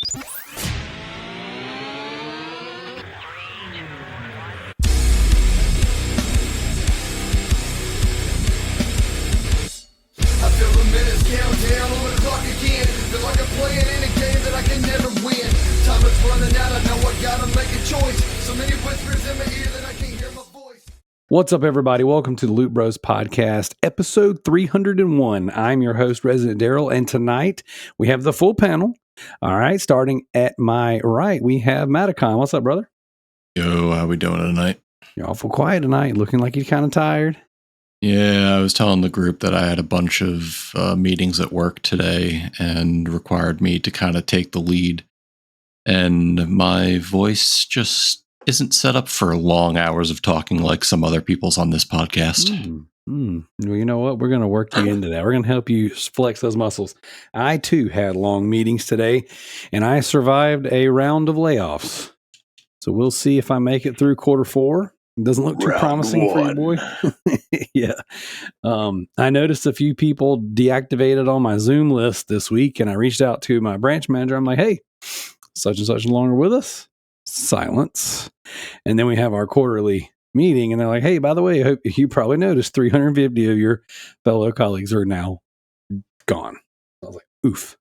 feel the minutes count down on the clock again. Feel like I'm playing in a game that I can never win. Time is running out, I know I gotta make a choice. So many whispers in my ear that I can't hear my voice. What's up, everybody? Welcome to the Loot Bros Podcast, episode 301. I'm your host, Resident Daryl, and tonight we have the full panel. All right, starting at my right, we have Matacon. What's up, brother? Yo, how we doing tonight? You're awful quiet tonight, looking like you're kind of tired. Yeah, I was telling the group that I had a bunch of meetings at work today and required me to kind of take the lead. And my voice just isn't set up for long hours of talking like some other people's on this podcast. Well, you know what? We're going to work you into that. We're going to help you flex those muscles. I, too, had long meetings today, and I survived a round of layoffs. So we'll see if I make it through quarter four. It doesn't look too promising for you, boy. Yeah. I noticed a few people deactivated on my Zoom list this week, and I reached out to my branch manager. I'm like, hey, such and such no longer with us. Silence. And then we have our quarterly meeting, and they're like, hey, by the way, I hope you probably noticed 350 of your fellow colleagues are now gone. I was like, oof.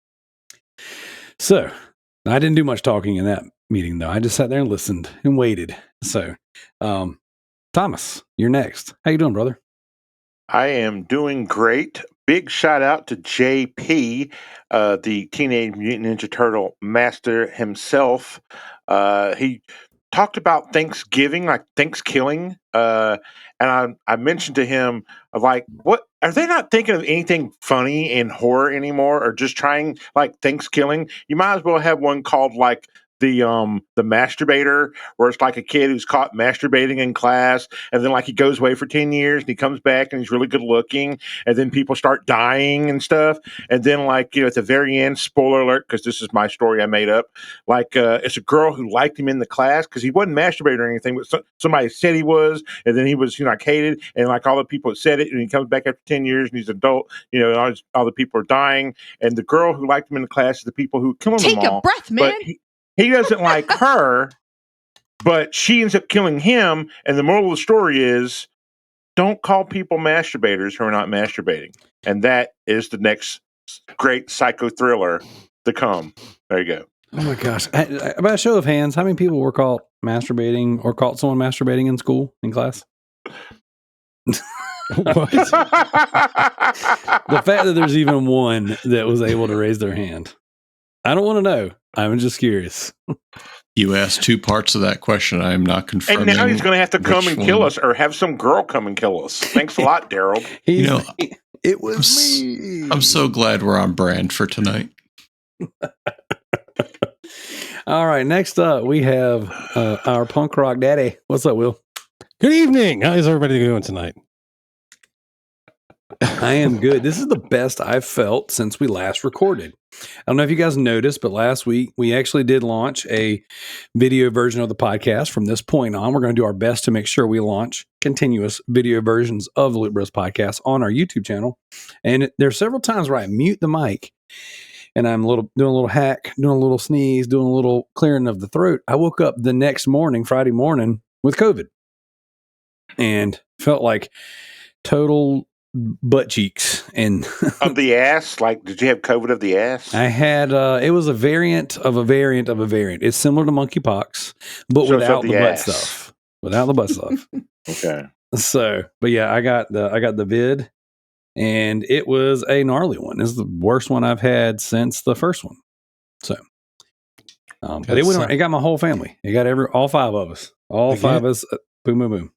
So I didn't do much talking in that meeting, though. I just sat there and listened and waited. So, Thomas, you're next. How you doing, brother? I am doing great. Big shout out to JP, the Teenage Mutant Ninja Turtle master himself. He talked about Thanksgiving, like Thanksgiving, and I mentioned to him, like, what are they not thinking of anything funny in horror anymore, or just trying like Thanksgiving? You might as well have one called like the masturbator, where it's like a kid who's caught masturbating in class, and then like he goes away for 10 years and he comes back and he's really good looking, and then people start dying and stuff, and then like, you know, at the very end, spoiler alert, because this is my story I made up, like it's a girl who liked him in the class because he wasn't masturbating or anything, but somebody said he was, and then he was, you know, like hated, and like all the people had said it, and he comes back after 10 years and he's an adult, you know, and all the people are dying, and the girl who liked him in the class is the people who killed them all. Take a breath, man. He doesn't like her, but she ends up killing him. And the moral of the story is, don't call people masturbators who are not masturbating. And that is the next great psycho thriller to come. There you go. Oh my gosh. About a show of hands, how many people were caught masturbating or caught someone masturbating in school, in class? What? The fact that there's even one that was able to raise their hand. I don't want to know. I'm just curious. You asked two parts of that question. I am not confirming. And now he's going to have to come and kill us, or have some girl come and kill us. Thanks a lot, Daryl. You know, it was me. I'm so glad we're on brand for tonight. All right. Next up, we have our punk rock daddy. What's up, Will? Good evening. How is everybody doing tonight? I am good. This is the best I've felt since we last recorded. I don't know if you guys noticed, but last week we actually did launch a video version of the podcast. From this point on, we're going to do our best to make sure we launch continuous video versions of the Loot Bros Podcast on our YouTube channel. And there's several times where I mute the mic and I'm doing a little hack, doing a little sneeze, doing a little clearing of the throat. I woke up the next morning, Friday morning, with COVID and felt like total butt cheeks and of the ass. Like, did you have COVID of the ass? I had it was a variant of a variant of a variant. It's similar to monkeypox, but So without the butt ass. stuff. Without the butt stuff. Okay. So, but yeah, I got the vid, and it was a gnarly one. It's the worst one I've had since the first one. So, but it got my whole family. It got all five of us. All five of us. Boom, boom, boom.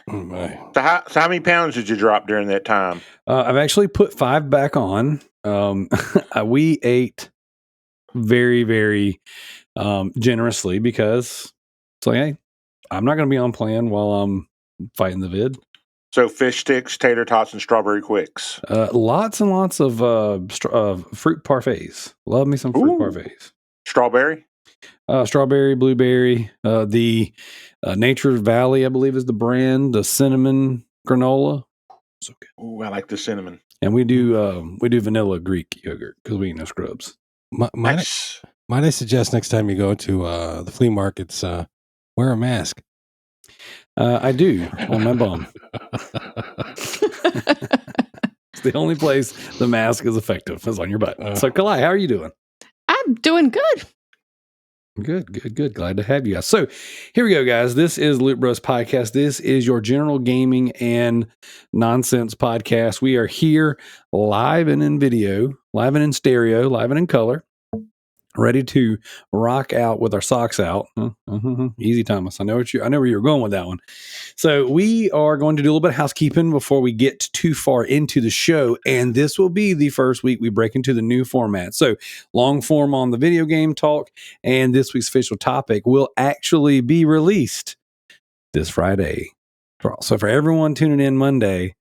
Oh my. So how many pounds did you drop during that time? I've actually put 5 back on. We ate very, very generously because it's like, hey, I'm not going to be on plan while I'm fighting the vid. So fish sticks, tater tots, and strawberry quicks. Lots and lots of fruit parfaits. Love me some fruit parfaits. Strawberry? Strawberry, blueberry, the Nature's Valley, I believe, is the brand. The cinnamon granola. So good. Ooh, I like the cinnamon. And we do vanilla Greek yogurt because we eat no scrubs. My Might I suggest next time you go to the flea markets, wear a mask? I do on my bum. It's the only place the mask is effective is on your butt. So, Kalai, how are you doing? I'm doing good. Good. Glad to have you guys. So here we go, guys. This is Loot Bros Podcast. This is your general gaming and nonsense podcast. We are here live and in video, live and in stereo, live and in color, ready to rock out with our socks out. Easy, Thomas. I know where you're going with that one. So we are going to do a little bit of housekeeping before we get too far into the show. And this will be the first week we break into the new format. So long form on the video game talk, and this week's official topic will actually be released this Friday. So for everyone tuning in Monday,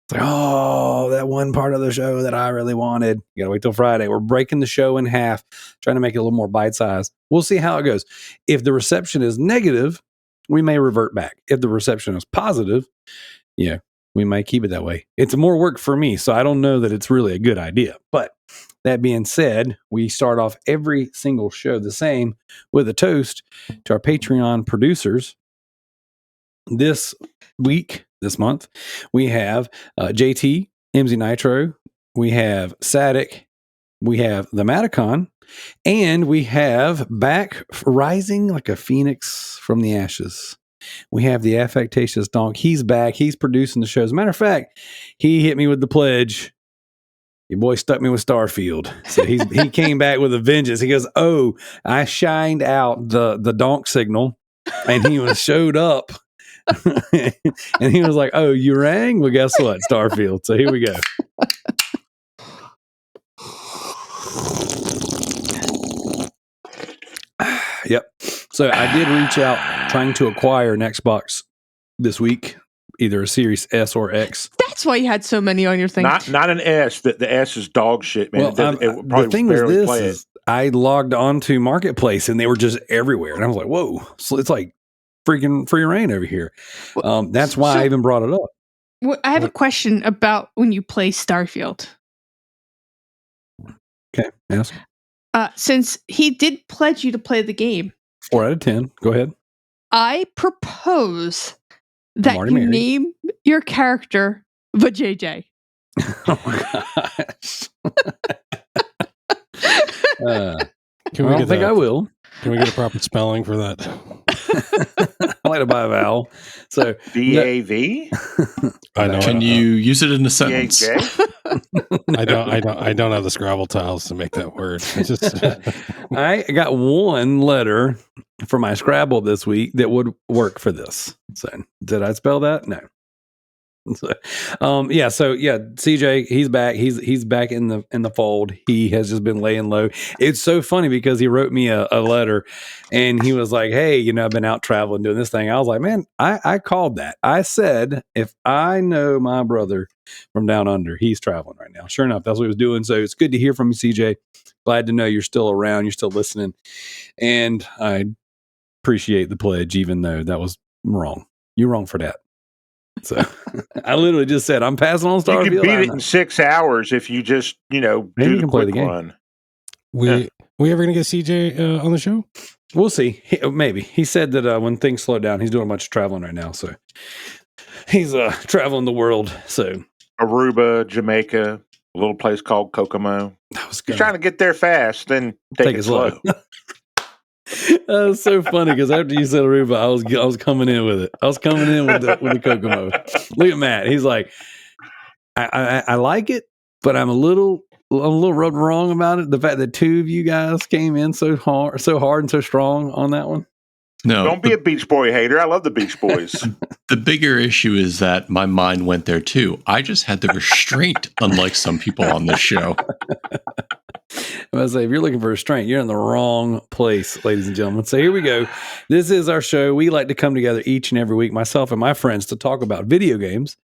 it's like, oh, that one part of the show that I really wanted. You got to wait till Friday. We're breaking the show in half, trying to make it a little more bite-sized. We'll see how it goes. If the reception is negative, we may revert back. If the reception is positive, we may keep it that way. It's more work for me, so I don't know that it's really a good idea. But that being said, we start off every single show the same with a toast to our Patreon producers. This month, we have JT, MZ Nitro, we have Sadik, we have the Matacon, and we have back rising like a phoenix from the ashes. We have the Affectatious Donk. He's back. He's producing the show. As a matter of fact, he hit me with the pledge. Your boy stuck me with Starfield. So he came back with a vengeance. He goes, oh, I shined out the donk signal, and he showed up. And he was like, oh, you rang? Well, guess what? Starfield. So here we go. Yep. So I did reach out trying to acquire an Xbox this week, either a Series S or X. That's why you had so many on your thing. Not an S. The S is dog shit, man. Well, the thing was this, I logged onto Marketplace and they were just everywhere. And I was like, whoa, so it's like freaking free reign over here. That's why I even brought it up. Well, I have a question about when you play Starfield. Okay, yes. Since he did pledge you to play the game, 4 out of 10. Go ahead. I propose that already you married. name your character Vajayjay. Oh my gosh. Can I don't think I will. Can we get a proper spelling for that? I like to buy a vowel. So VAV? I know. Can you use it in a sentence? I don't have the Scrabble tiles to make that word. I got one letter for my Scrabble this week that would work for this. So did I spell that? No. So, CJ, he's back. He's back in the fold. He has just been laying low. It's so funny because he wrote me a letter and he was like, hey, I've been out traveling doing this thing. I was like, man, I called that. I said, if I know my brother from down under, he's traveling right now. Sure enough, that's what he was doing. So it's good to hear from you, CJ. Glad to know you're still around. You're still listening. And I appreciate the pledge, even though that was wrong. You're wrong for that. So I literally just said, I'm passing on Starfield. You can beat it in 6 hours if you just, Maybe do you the can play quick the game. run. We ever going to get CJ on the show? We'll see. Maybe. He said that when things slow down, he's doing a bunch of traveling right now. So he's traveling the world. So Aruba, Jamaica, a little place called Kokomo. that was He's good. trying to get there fast, then take it slow. That was so funny because after you said Aruba, I was coming in with it. I was coming in with the Kokomo. Look at Matt. He's like, I like it, but I'm a little rubbed wrong about it. The fact that 2 of you guys came in so hard and so strong on that one. No, Don't be a Beach Boy hater. I love the Beach Boys. the bigger issue is that my mind went there too. I just had the restraint, unlike some people on this show. I was say, if you're looking for restraint, you're in the wrong place, ladies and gentlemen. So here we go. This is our show. We like to come together each and every week, myself and my friends, to talk about video games,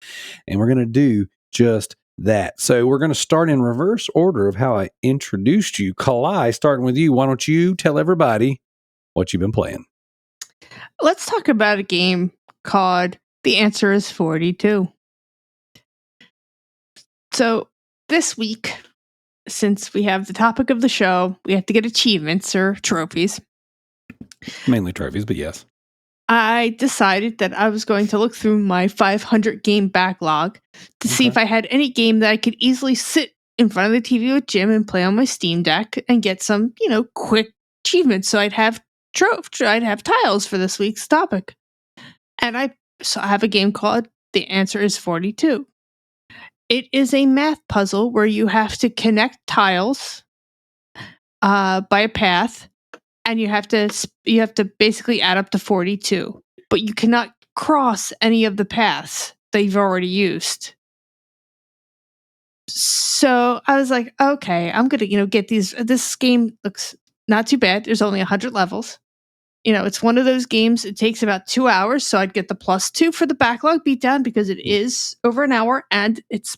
and we're going to do just that. So we're going to start in reverse order of how I introduced you. Kalai, starting with you. Why don't you tell everybody what you've been playing? Let's talk about a game called The Answer is 42. So this week, since we have the topic of the show, we have to get achievements or trophies. Mainly trophies, but yes. I decided that I was going to look through my 500 game backlog to see if I had any game that I could easily sit in front of the TV with Jim and play on my Steam Deck and get some, quick achievements. So I'd have tiles for this week's topic. And I have a game called The Answer is 42. It is a math puzzle where you have to connect tiles by a path, and you have to basically add up to 42. But you cannot cross any of the paths that you've already used. So I was like, okay, I'm gonna get these. This game looks not too bad. There's only 100 levels. It's one of those games. It takes about 2 hours, so I'd get the +2 for the backlog beatdown because it is over an hour and it's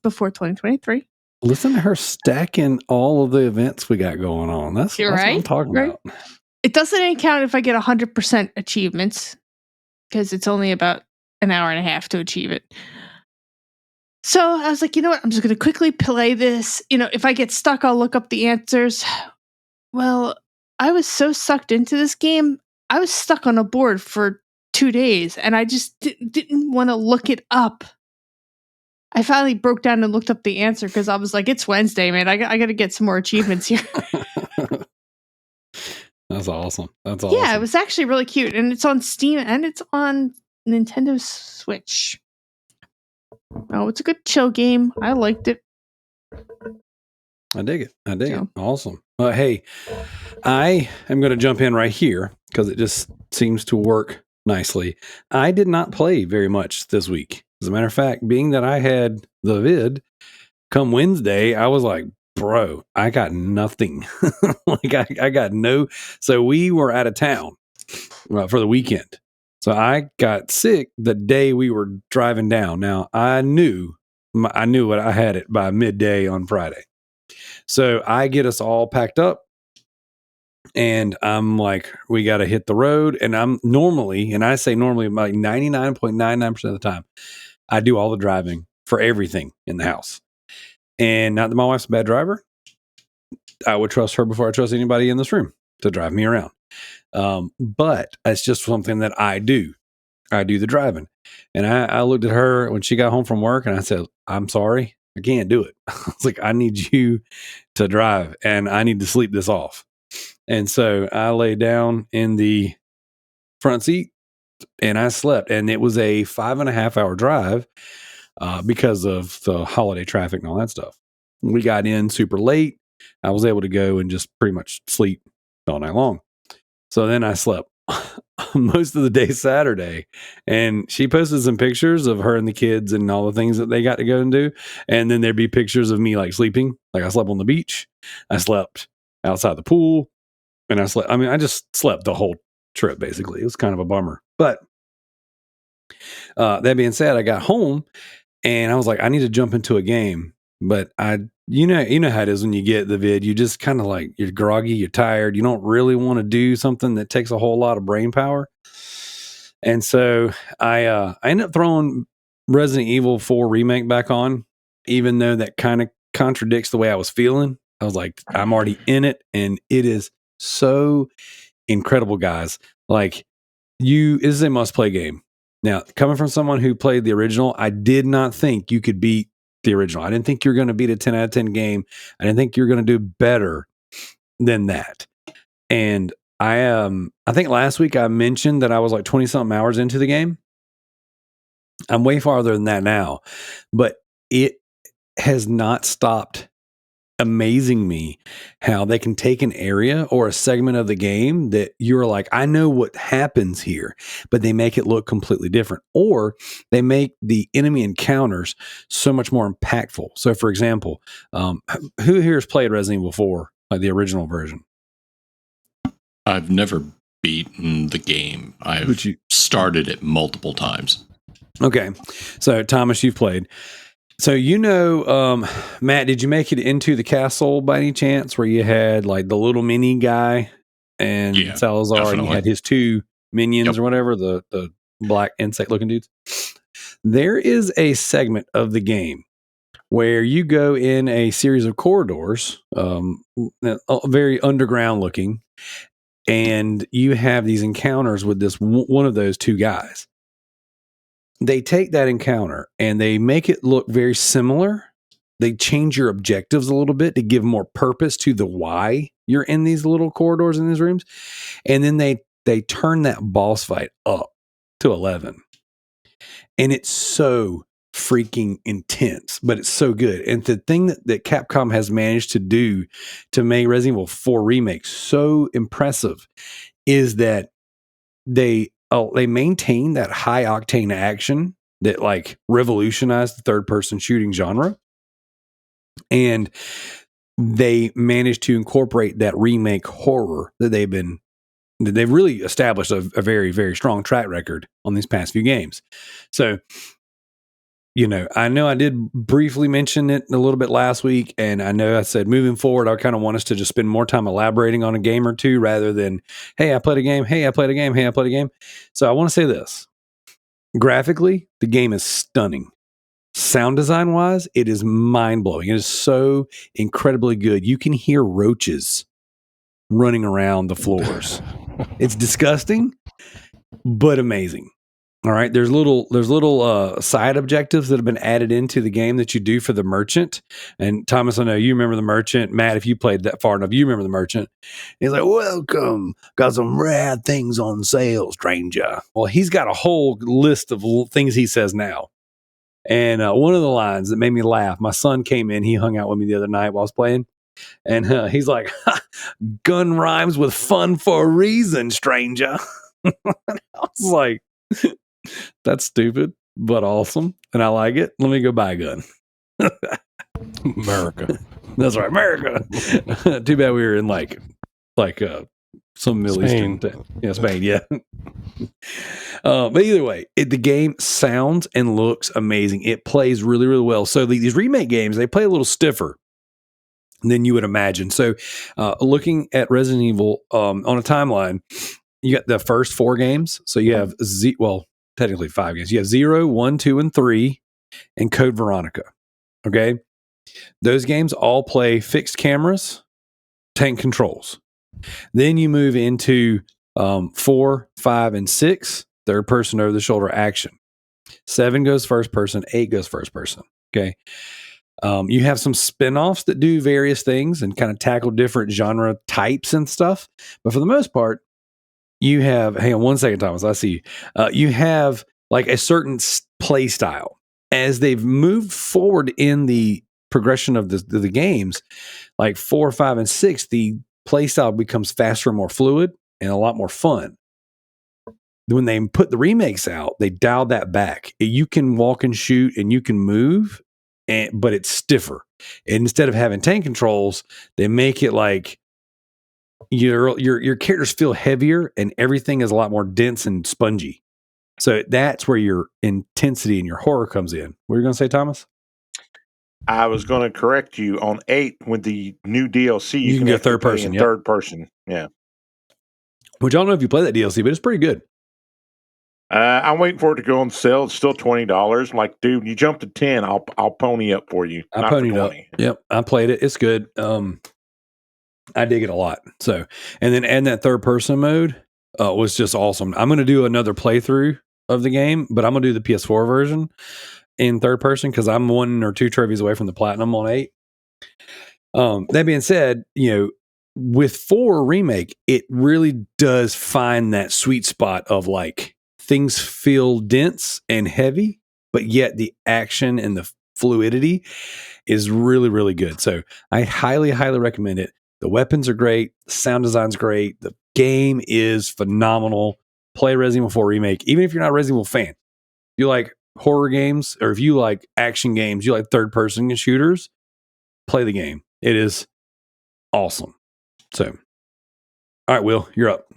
before 2023. Listen to her stacking all of the events we got going on. That's what I'm talking about. It doesn't count if I get 100% achievements because it's only about an hour and a half to achieve it. So I was like, you know what? I'm just going to quickly play this. If I get stuck, I'll look up the answers. Well, I was so sucked into this game, I was stuck on a board for 2 days, and I just didn't want to look it up. I finally broke down and looked up the answer because I was like, it's Wednesday, man. I got to get some more achievements here. That's awesome. That's awesome. Yeah, it was actually really cute, and it's on Steam, and it's on Nintendo Switch. Oh, it's a good chill game. I liked it. I dig it. Awesome. Hey, I am going to jump in right here because it just seems to work nicely. I did not play very much this week. As a matter of fact, being that I had the vid come Wednesday, I was like, bro, I got nothing. I got no. So we were out of town for the weekend. So I got sick the day we were driving down. Now I knew what I had it by midday on Friday. So I get us all packed up and I'm like, we got to hit the road. And I'm normally, and I say normally, like 99.99% of the time, I do all the driving for everything in the house. And not that my wife's a bad driver. I would trust her before I trust anybody in this room to drive me around. But it's just something that I do. I do the driving. And I looked at her when she got home from work and I said, I'm sorry, I can't do it. I was like, I need you to drive and I need to sleep this off. And so I lay down in the front seat and I slept. And it was a 5.5 hour drive because of the holiday traffic and all that stuff. We got in super late. I was able to go and just pretty much sleep all night long. So then I slept most of the day Saturday, and she posted some pictures of her and the kids and all the things that they got to go and do. And then there'd be pictures of me like sleeping, like I slept on the beach. I slept outside the pool and I just slept the whole trip. Basically. It was kind of a bummer, but that being said, I got home and I was like, I need to jump into a game, but you know how it is when you get the vid, you just kind of like, you're groggy, you're tired. You don't really want to do something that takes a whole lot of brain power. And so I ended up throwing Resident Evil 4 remake back on, even though that kind of contradicts the way I was feeling. I was like, I'm already in it and it is so incredible, guys. Like it is a must play game. Now, coming from someone who played the original, I did not think you could beat the original. I didn't think you're going to beat a 10 out of 10 game. I didn't think you're going to do better than that. And I think last week I mentioned that I was like 20 something hours into the game. I'm way farther than that now, but it has not stopped amazing me how they can take an area or a segment of the game that you're like, I know what happens here, but they make it look completely different, or they make the enemy encounters so much more impactful. So for example, who here has played Resident Evil 4, like the original version? I've never beaten the game. I've started it multiple times. Okay. So Thomas, you've played. So, Matt, did you make it into the castle by any chance where you had like the little mini guy and Salazar definitely. And you had his two minions or whatever, the black insect looking dudes? There is a segment of the game where you go in a series of corridors, very underground looking, and you have these encounters with this one of those two guys. They take that encounter and they make it look very similar. They change your objectives a little bit to give more purpose to the why you're in these little corridors in these rooms. And then they turn that boss fight up to 11. And it's so freaking intense, but it's so good. And the thing that Capcom has managed to do to make Resident Evil 4 Remake so impressive is that they maintain that high octane action that like revolutionized the third person shooting genre. And they managed to incorporate that remake horror that they've really established a very, very strong track record on these past few games. So, I know I did briefly mention it a little bit last week, and I know I said moving forward, I kind of want us to just spend more time elaborating on a game or two rather than, hey, I played a game. Hey, I played a game. Hey, I played a game. So I want to say this. Graphically, the game is stunning. Sound design wise, it is mind blowing. It is so incredibly good. You can hear roaches running around the floors. It's disgusting, but amazing. All right. There's little side objectives that have been added into the game that you do for the merchant. And Thomas, I know you remember the merchant. Matt, if you played that far enough, you remember the merchant. He's like, welcome. Got some rare things on sale, stranger. Well, he's got a whole list of things he says now. And one of the lines that made me laugh, my son came in, he hung out with me the other night while I was playing. And he's like, gun rhymes with fun for a reason, stranger. I was like, that's stupid, but awesome. And I like it. Let me go buy a gun. America. That's right, America. Too bad we were in like some Middle Eastern thing. Yeah, Spain, yeah. But either way, the game sounds and looks amazing. It plays really, really well. So these remake games, they play a little stiffer than you would imagine. So looking at Resident Evil on a timeline, you got the first 4 games. So you have technically 5 games. You have 0, 1, 2, and 3, and Code Veronica. Okay. Those games all play fixed cameras, tank controls. Then you move into 4, 5, and 6, third person over the shoulder action. 7 goes first person, 8 goes first person. Okay. You have some spin-offs that do various things and kind of tackle different genre types and stuff. But for the most part, you have, hang on one second, Thomas, I see you. You have like a certain play style. As they've moved forward in the progression of the games, like 4, 5, and 6, the play style becomes faster and more fluid and a lot more fun. When they put the remakes out, they dialed that back. You can walk and shoot and you can move, but it's stiffer. And instead of having tank controls, they make it like your characters feel heavier and everything is a lot more dense and spongy. So that's where your intensity and your horror comes in. What were you going to say, Thomas? I was going to correct you on 8 with the new DLC. You can go third person. Yep. Third person, yeah. Which I don't know if you play that DLC, but it's pretty good. I'm waiting for it to go on sale. It's still $20. I'm like, dude, you jump to 10, I'll pony up for you. I ponied up. Yep, I played it. It's good. I dig it a lot. So, and then adding that third person mode was just awesome. I'm going to do another playthrough of the game, but I'm going to do the PS4 version in third person because I'm 1 or 2 trophies away from the platinum on 8. That being said, with 4 remake, it really does find that sweet spot of like things feel dense and heavy, but yet the action and the fluidity is really, really good. So I highly, highly recommend it. The weapons are great. The sound design's great. The game is phenomenal. Play Resident Evil 4 Remake. Even if you're not a Resident Evil fan, you like horror games, or if you like action games, you like third-person shooters, play the game. It is awesome. So, all right, Will, you're up.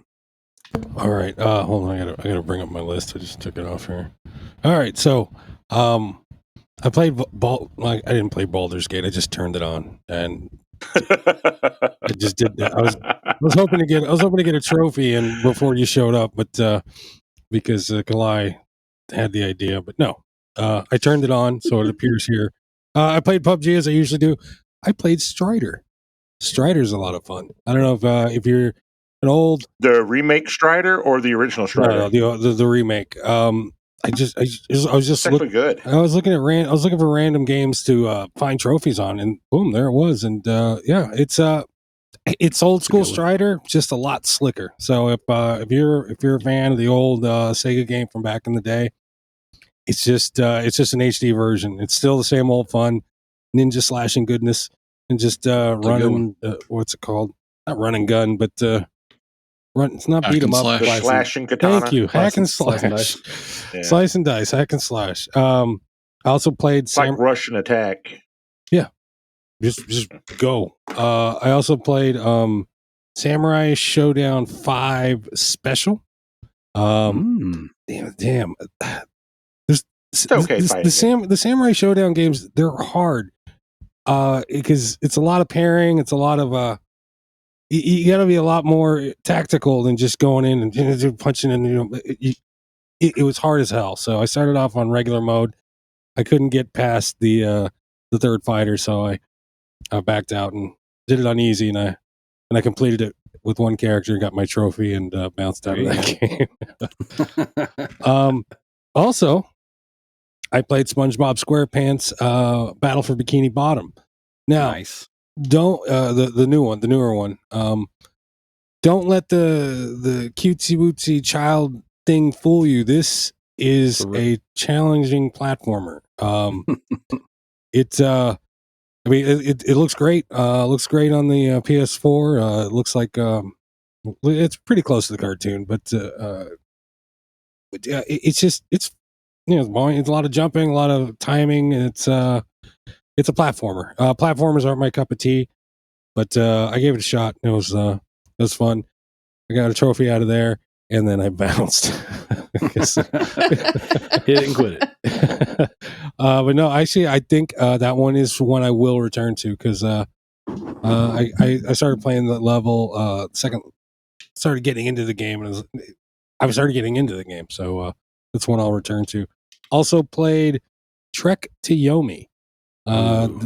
All right. Hold on. I gotta bring up my list. I just took it off here. All right. So, I played I didn't play Baldur's Gate. I just turned it on and I just did that. I was hoping to get a trophy and before you showed up, but because Kalai had the idea, but no. I turned it on, so it appears here. I played PUBG as I usually do. I played Strider. Strider's a lot of fun. I don't know if you're an old The remake Strider or the original Strider? no, the remake. I was just Actually good. I was looking for random games to find trophies on, and boom, there it was. And yeah, it's old school Strider, just a lot slicker. So if you're a fan of the old Sega game from back in the day, it's just an HD version. It's still the same old fun, ninja slashing goodness, and just running. What's it called? Not run and gun, but run. It's not Hack beat 'em and up. slash. The slashing katana. Thank you, hack and Slice and slash, Yeah. slice and dice, hack and slash. I also played It's like Russian Attack. just go. I also played Samurai Showdown 5 Special. Damn. There's okay fighting the Samurai Showdown games, they're hard. Because it's a lot of pairing, it's a lot of you got to be a lot more tactical than just going in and punching in, it was hard as hell. So I started off on regular mode. I couldn't get past the third fighter, so I backed out and did it on easy, and I completed it with one character, got my trophy, and bounced out of that game. Also, I played SpongeBob SquarePants Battle for Bikini Bottom. Now, Nice. don't the newer one. Don't let the cutesy wootsy child thing fool you. This is a challenging platformer. I mean, it looks great. Looks great on the PS4. It looks like it's pretty close to the cartoon, but it's it's a lot of jumping, a lot of timing, and it's a platformer. Platformers aren't my cup of tea, but I gave it a shot. It was fun. I got a trophy out of there, and then I bounced. Hit it and quit it. But no, actually, I think that one is one I will return to because I started playing the level started getting into the game, and I started getting into the game, so that's one I'll return to. Also played Trek to Yomi.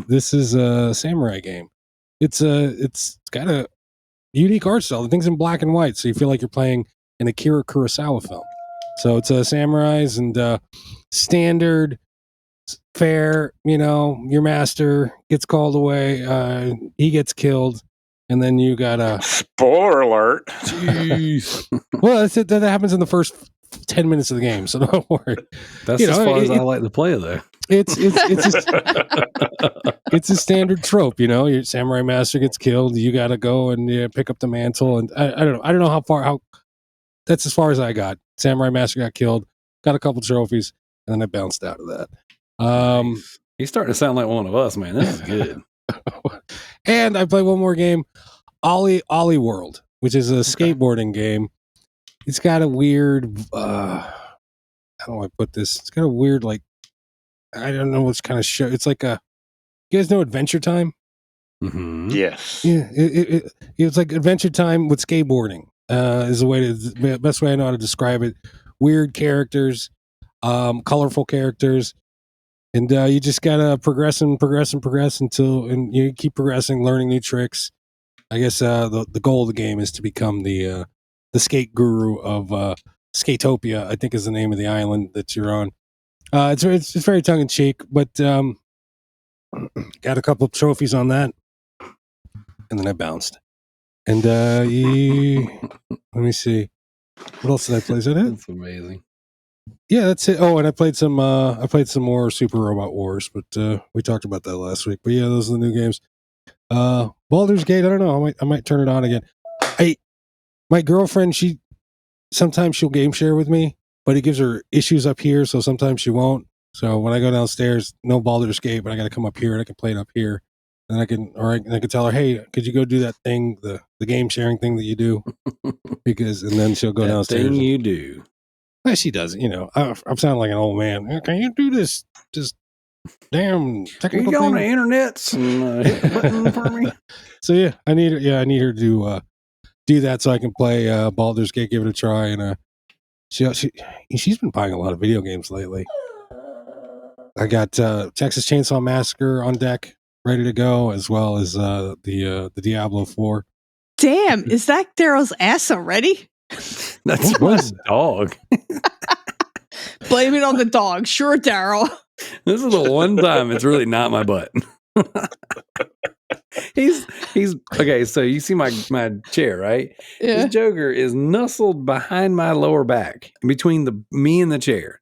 This is a samurai game. It's got a unique art style. The thing's in black and white, so you feel like you're playing an Akira Kurosawa film. So it's samurais and standard fair. Your master gets called away. He gets killed, and then you gotta. Spoiler alert! Jeez. Well, that's it. That happens in the first 10 minutes of the game, so don't worry. That's as far as I like to play there. It's it's a standard trope, your samurai master gets killed, you got to go and pick up the mantle, and I don't know how that's as far as I got. Samurai master got killed, got a couple trophies, and then I bounced out of that. Nice. He's starting to sound like one of us, man. This is good. And I played one more game, Ollie World, which is a skateboarding game. It's got a weird how do I put this? It's got a weird, like, I don't know what's kind of show. It's like you guys know Adventure Time? Mm-hmm. Yes. Yeah, it's like Adventure Time with skateboarding. Is the best way I know how to describe it. Weird characters, colorful characters, and you just gotta progress until you keep progressing, learning new tricks. I guess the goal of the game is to become the skate guru of Skatopia, I think is the name of the island that you're on. It's very tongue in cheek, but got a couple of trophies on that, and then I bounced. And let me see, what else did I play? Is that it? That's amazing. Yeah, that's it. Oh, and I played some more Super Robot Wars, but we talked about that last week. But yeah, those are the new games. Baldur's Gate, I don't know. I might turn it on again. My girlfriend, sometimes she'll game share with me, but it gives her issues up here, so sometimes she won't. So when I go downstairs, no Baldur's Gate, but I got to come up here and I can play it up here, and I can tell her, hey, could you go do that thing, the game sharing thing that you do? And then she'll go downstairs. Thing you do. Well, she doesn't. I'm sounding like an old man. Can you do this? Just damn technical Can you go on the thing? internets and hit the button for me? So yeah, I need her to do that so I can play Baldur's Gate, give it a try, and she's been buying a lot of video games lately. I got Texas Chainsaw Massacre on deck, ready to go, as well as the Diablo 4. Damn, is that Daryl's ass already? That's my dog. Blame it on the dog. Sure, Daryl. This is the one time it's really not my butt. he's okay. So you see my chair, right? Yeah. This Joker is nestled behind my lower back, between me and the chair,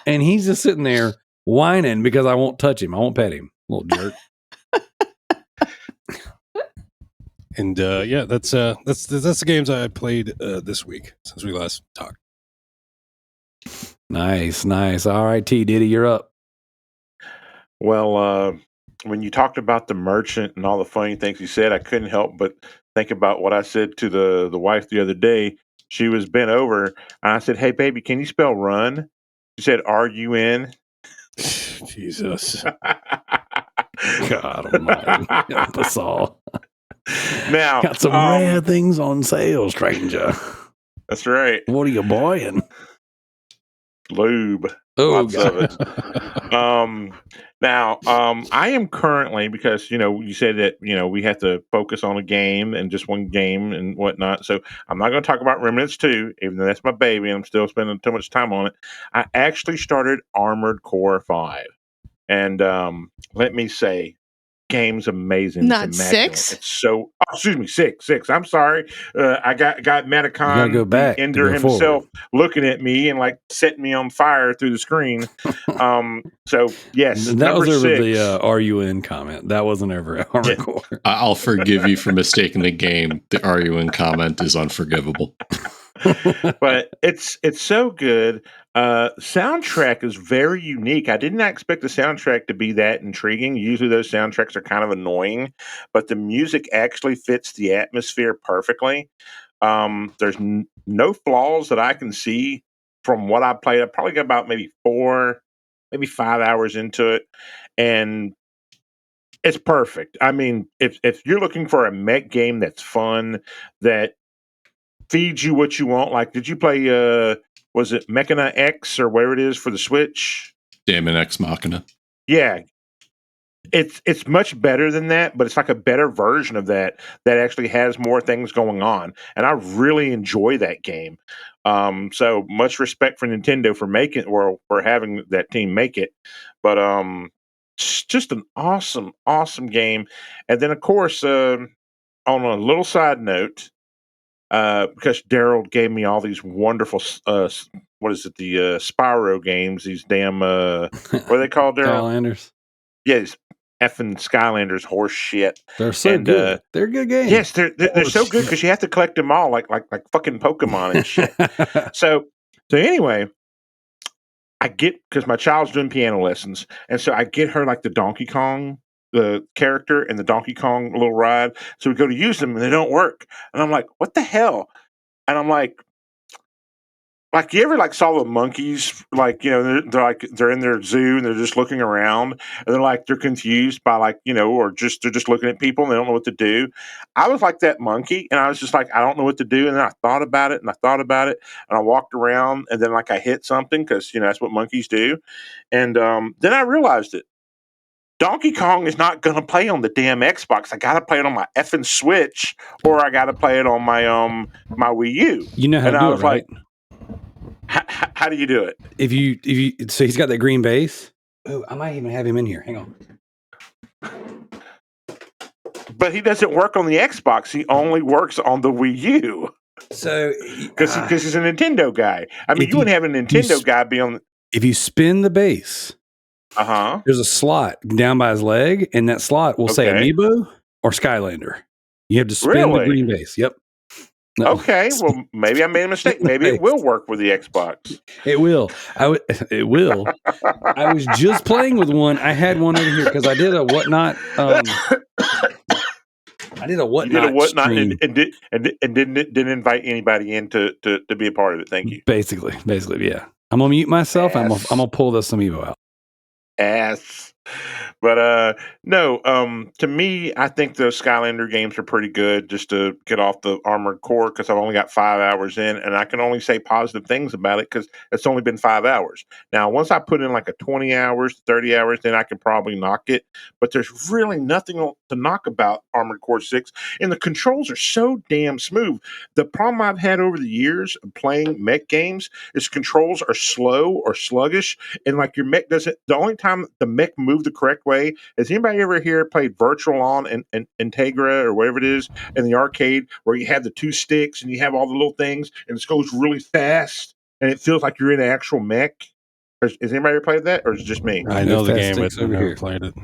and he's just sitting there whining because I won't touch him. I won't pet him, little jerk. And yeah, that's the games I played this week since we last talked. Nice. All right, T Diddy, you're up. Well, when you talked about the merchant and all the funny things he said, I couldn't help but think about what I said to the wife the other day. She was bent over, and I said, "Hey, baby, can you spell run?" She said, "R-U-N." Jesus. God almighty. Help us all. Now, Got some rare things on sale, stranger. That's right. What are you buying? Lube. Oh, Lots God. of it. Now, I am currently, because, you said that, we have to focus on a game and just one game and whatnot. So I'm not going to talk about Remnants 2, even though that's my baby and I'm still spending too much time on it. I actually started Armored Core 5. And let me say, game's amazing. Not it's immaculate. 6? It's so. Oh, excuse me, 6. I'm sorry. I got Metacon, go back the to Ender go himself, forward. looking at me and like setting me on fire through the screen. So yes, That number was over 6. the RUN comment. That wasn't over Armored Core. I'll forgive you for mistaking the game. The RUN comment is unforgivable. But it's so good. Soundtrack is very unique. I did not expect the soundtrack to be that intriguing. Usually those soundtracks are kind of annoying, but the music actually fits the atmosphere perfectly. There's no flaws that I can see from what I played. I probably got about maybe 4, maybe 5 hours into it, and it's perfect. I mean, if you're looking for a mech game that's fun, that feeds you what you want, like, did you play was it Mechana X or whatever it is for the Switch? Damon Ex Machina. Yeah, it's much better than that, but it's like a better version of that actually has more things going on, and I really enjoy that game. So much respect for Nintendo for making, or for having that team make it, but it's just an awesome game. And then of course, on a little side note, because Daryl gave me all these wonderful, what is it, the Spyro games, these damn, what are they called, Daryl? Skylanders. Yeah, these effing Skylanders horse shit. They're so good. They're good games. Yes, they're so good because you have to collect them all like fucking Pokemon and shit. So anyway, I get, because my child's doing piano lessons, and so I get her like the Donkey Kong, the character, and the Donkey Kong little ride. So we go to use them and they don't work, and I'm like, what the hell? And I'm like, you ever like saw the monkeys, like, they're in their zoo and they're just looking around and they're confused by, like, or just they're just looking at people and they don't know what to do. I was like that monkey, and I was just like, I don't know what to do. And then I thought about it and I thought about it, and I walked around, and then like I hit something, because that's what monkeys do. And then I realized it. Donkey Kong is not going to play on the damn Xbox. I got to play it on my effing Switch, or I got to play it on my my Wii U. You know how and to I do was it, right? like, how do you do it? If you so he's got that green base. Oh, I might even have him in here. Hang on. But he doesn't work on the Xbox. He only works on the Wii U. So because he's a Nintendo guy. I mean, you wouldn't have a Nintendo guy be on. If you spin the base, there's a slot down by his leg, and that slot will say Amiibo or Skylander. You have to spin the green base. Yep. No. Okay, well, maybe I made a mistake. Maybe it will work with the Xbox. It will. It will. I was just playing with one. I had one over here because I did a whatnot. I did a whatnot stream. and didn't invite anybody in to be a part of it. Thank you. Basically, yeah. I'm gonna mute myself. I'm gonna pull this Amiibo out. But no, to me, I think those Skylander games are pretty good just to get off the Armored Core because I've only got 5 hours in, and I can only say positive things about it because it's only been 5 hours. Now, once I put in like a 20 hours, 30 hours, then I can probably knock it. But there's really nothing to knock about Armored Core 6, and the controls are so damn smooth. The problem I've had over the years of playing mech games is controls are slow or sluggish, and like your mech doesn't. The only time the mech moved the correct way has anybody ever here played Virtual On and Integra or whatever it is in the arcade where you have the two sticks and you have all the little things and it goes really fast and it feels like you're in an actual mech. Has anybody ever played that, or is it just me? I No know the fast game, but sticks I've over never here. played it.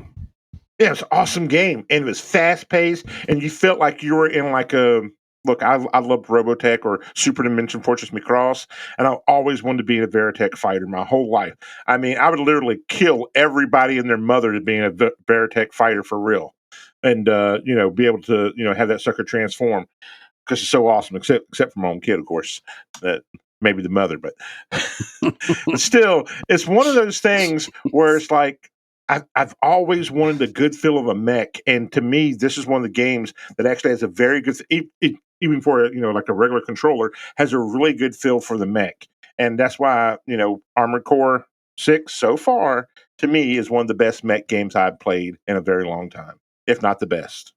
Yeah, it's an awesome game, and it was fast paced, and you felt like you were in like a look. I loved Robotech or Super Dimension Fortress Macross, and I always wanted to be a Veritech fighter my whole life. I mean, I would literally kill everybody and their mother to being a Veritech fighter for real, and be able to have that sucker transform because it's so awesome. Except for my own kid, of course, that maybe the mother, but but still, it's one of those things where it's like I've always wanted a good feel of a mech, and to me, this is one of the games that actually has a very good, even for like a regular controller, has a really good feel for the mech, and that's why Armored Core 6 so far to me is one of the best mech games I've played in a very long time, if not the best.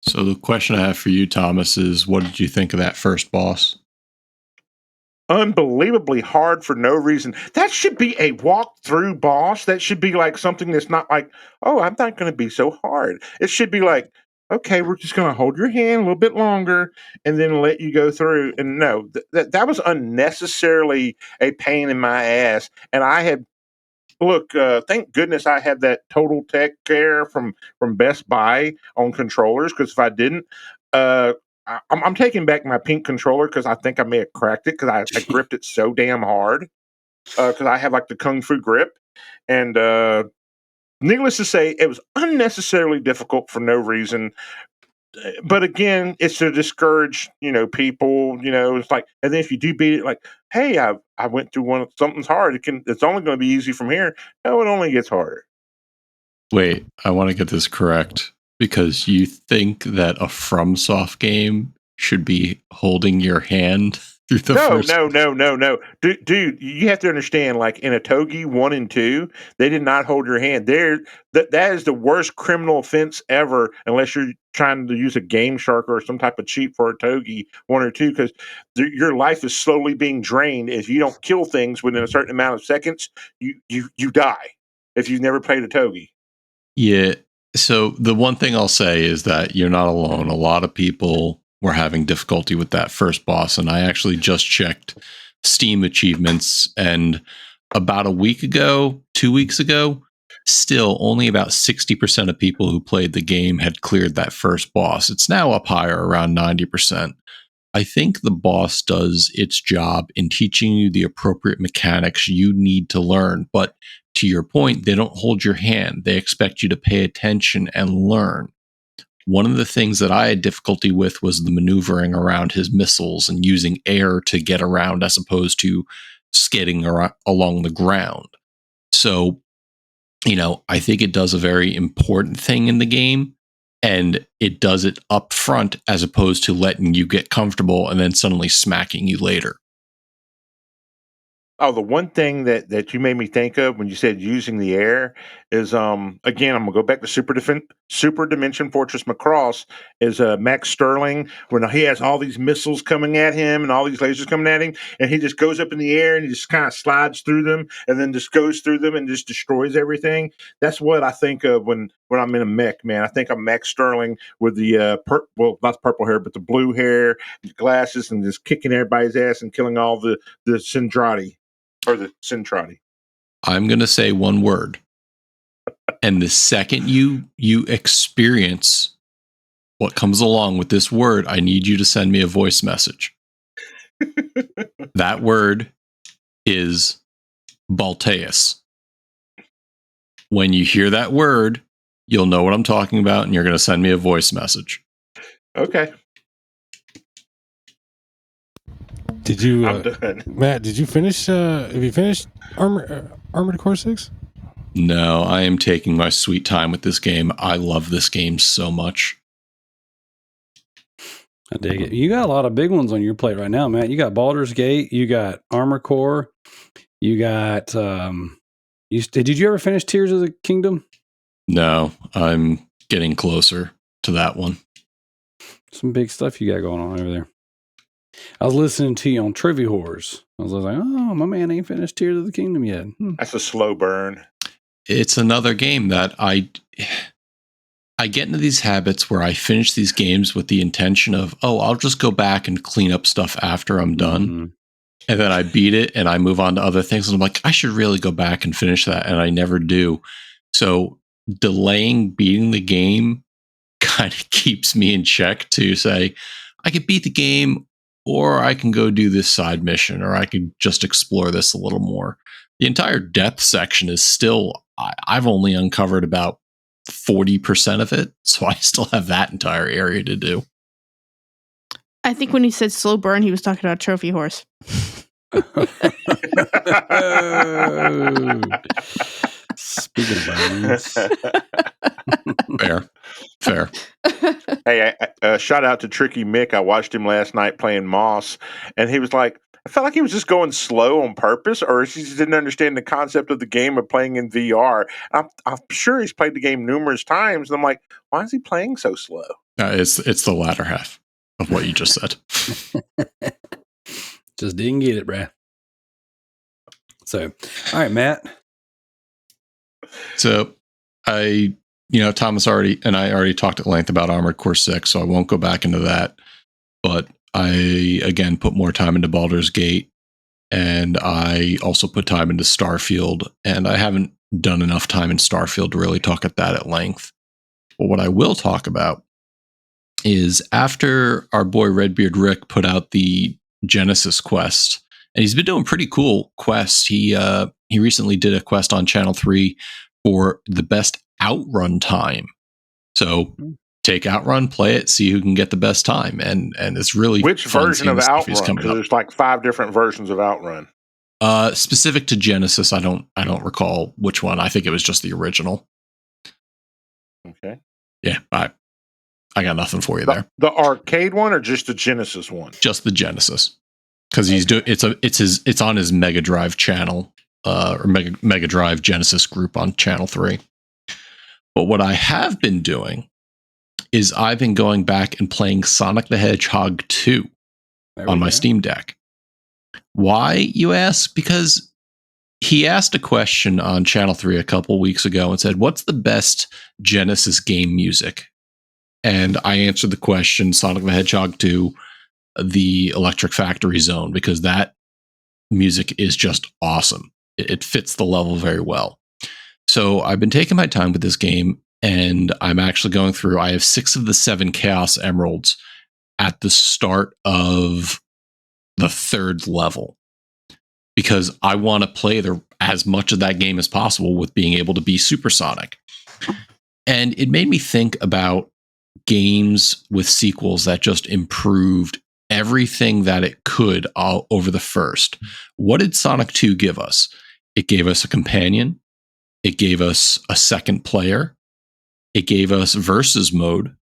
So the question I have for you, Thomas, is what did you think of that first boss? Unbelievably hard for no reason. That should be a walk-through boss. That should be like something that's not like, oh, I'm not going to be so hard. It should be like, okay, we're just going to hold your hand a little bit longer and then let you go through. And no, that was unnecessarily a pain in my ass. And I had thank goodness I had that Total Tech Care from Best Buy on controllers because if I didn't, I'm taking back my pink controller because I think I may have cracked it because I gripped it so damn hard because I have like the Kung Fu grip. And needless to say, it was unnecessarily difficult for no reason. But again, it's to discourage, people. It's like, and then if you do beat it, like, hey, I went through something's hard. It's only going to be easy from here. No, it only gets harder. Wait, I want to get this correct because you think that a FromSoft game should be holding your hand through the first. No. Dude, you have to understand, like in a Togi 1 and 2, they did not hold your hand. That is the worst criminal offense ever, unless you're trying to use a Game Shark or some type of cheat for a Togi 1 or 2, because your life is slowly being drained. If you don't kill things within a certain amount of seconds, you die if you've never played a Togi. Yeah. So the one thing I'll say is that you're not alone. A lot of people were having difficulty with that first boss, and I actually just checked Steam achievements, and about a week ago, 2 weeks ago, still only about 60% of people who played the game had cleared that first boss. It's now up higher, around 90%. I think the boss does its job in teaching you the appropriate mechanics you need to learn. But to your point, they don't hold your hand. They expect you to pay attention and learn. One of the things that I had difficulty with was the maneuvering around his missiles and using air to get around as opposed to skidding along the ground. So, I think it does a very important thing in the game. And it does it up front as opposed to letting you get comfortable and then suddenly smacking you later. Oh, the one thing that you made me think of when you said using the air is again I'm gonna go back to Super Dimension Fortress Macross is Max Sterling when he has all these missiles coming at him and all these lasers coming at him and he just goes up in the air and he just kind of slides through them and then just goes through them and just destroys everything. That's what I think of when I'm in a mech, man. I think of Max Sterling with the not purple hair but the blue hair, glasses, and just kicking everybody's ass and killing all the Syndrati. Or the Centrati. I'm going to say one word. And the second you experience what comes along with this word, I need you to send me a voice message. That word is Balteus. When you hear that word, you'll know what I'm talking about, and you're going to send me a voice message. Okay. Did you, I'm done. Matt? Did you finish? Have you finished Armored Core 6? No, I am taking my sweet time with this game. I love this game so much. I dig it. You got a lot of big ones on your plate right now, Matt. You got Baldur's Gate. You got Armor Core. You got. Did you ever finish Tears of the Kingdom? No, I'm getting closer to that one. Some big stuff you got going on over there. I was listening to you on Trivia Whores. I was like, oh, my man ain't finished Tears of the Kingdom yet. That's a slow burn. It's another game that I get into these habits where I finish these games with the intention of, I'll just go back and clean up stuff after I'm done. Mm-hmm. And then I beat it and I move on to other things. And I'm like, I should really go back and finish that. And I never do. So delaying beating the game kind of keeps me in check to say, I could beat the game, or I can go do this side mission, or I could just explore this a little more. The entire death section is still, I've only uncovered about 40% of it. So I still have that entire area to do. I think when he said slow burn, he was talking about Trophy Horse. Speaking of burns. Fair. Hey, shout out to Tricky Mick. I watched him last night playing Moss, and he was like, I felt like he was just going slow on purpose, or he just didn't understand the concept of the game of playing in VR. I'm sure he's played the game numerous times, and I'm like, why is he playing so slow? It's the latter half of what you just said. Just didn't get it, bruh. So, all right, Matt. So Thomas and I already talked at length about Armored Core 6, so I won't go back into that. But I, again, put more time into Baldur's Gate, and I also put time into Starfield, and I haven't done enough time in Starfield to really talk at that at length. But what I will talk about is after our boy Redbeard Rick put out the Genesis quest, and he's been doing pretty cool quests. He recently did a quest on Channel 3 for the best outrun time. So take Outrun, play it, see who can get the best time, and it's really which fun version of seeing the stuff he's Outrun? coming up. There's like 5 different versions of Outrun. Specific to Genesis, I don't recall which one. I think it was just the original. Okay. Yeah, I got nothing for you there. The arcade one or just the Genesis one? Just the Genesis, because he's doing it's on his Mega Drive channel, or Mega Drive Genesis group on Channel 3. But what I have been doing is I've been going back and playing Sonic the Hedgehog 2 on my Steam Deck. Why, you ask? Because he asked a question on Channel 3 a couple weeks ago and said, what's the best Genesis game music? And I answered the question, Sonic the Hedgehog 2, the Electric Factory Zone, because that music is just awesome. It fits the level very well. So I've been taking my time with this game, and I'm actually going through, I have 6 of the 7 Chaos Emeralds at the start of the 3rd level, because I want to play as much of that game as possible with being able to be supersonic. And it made me think about games with sequels that just improved everything that it could all over the first. What did Sonic 2 give us? It gave us a companion. It gave us a second player. It gave us versus mode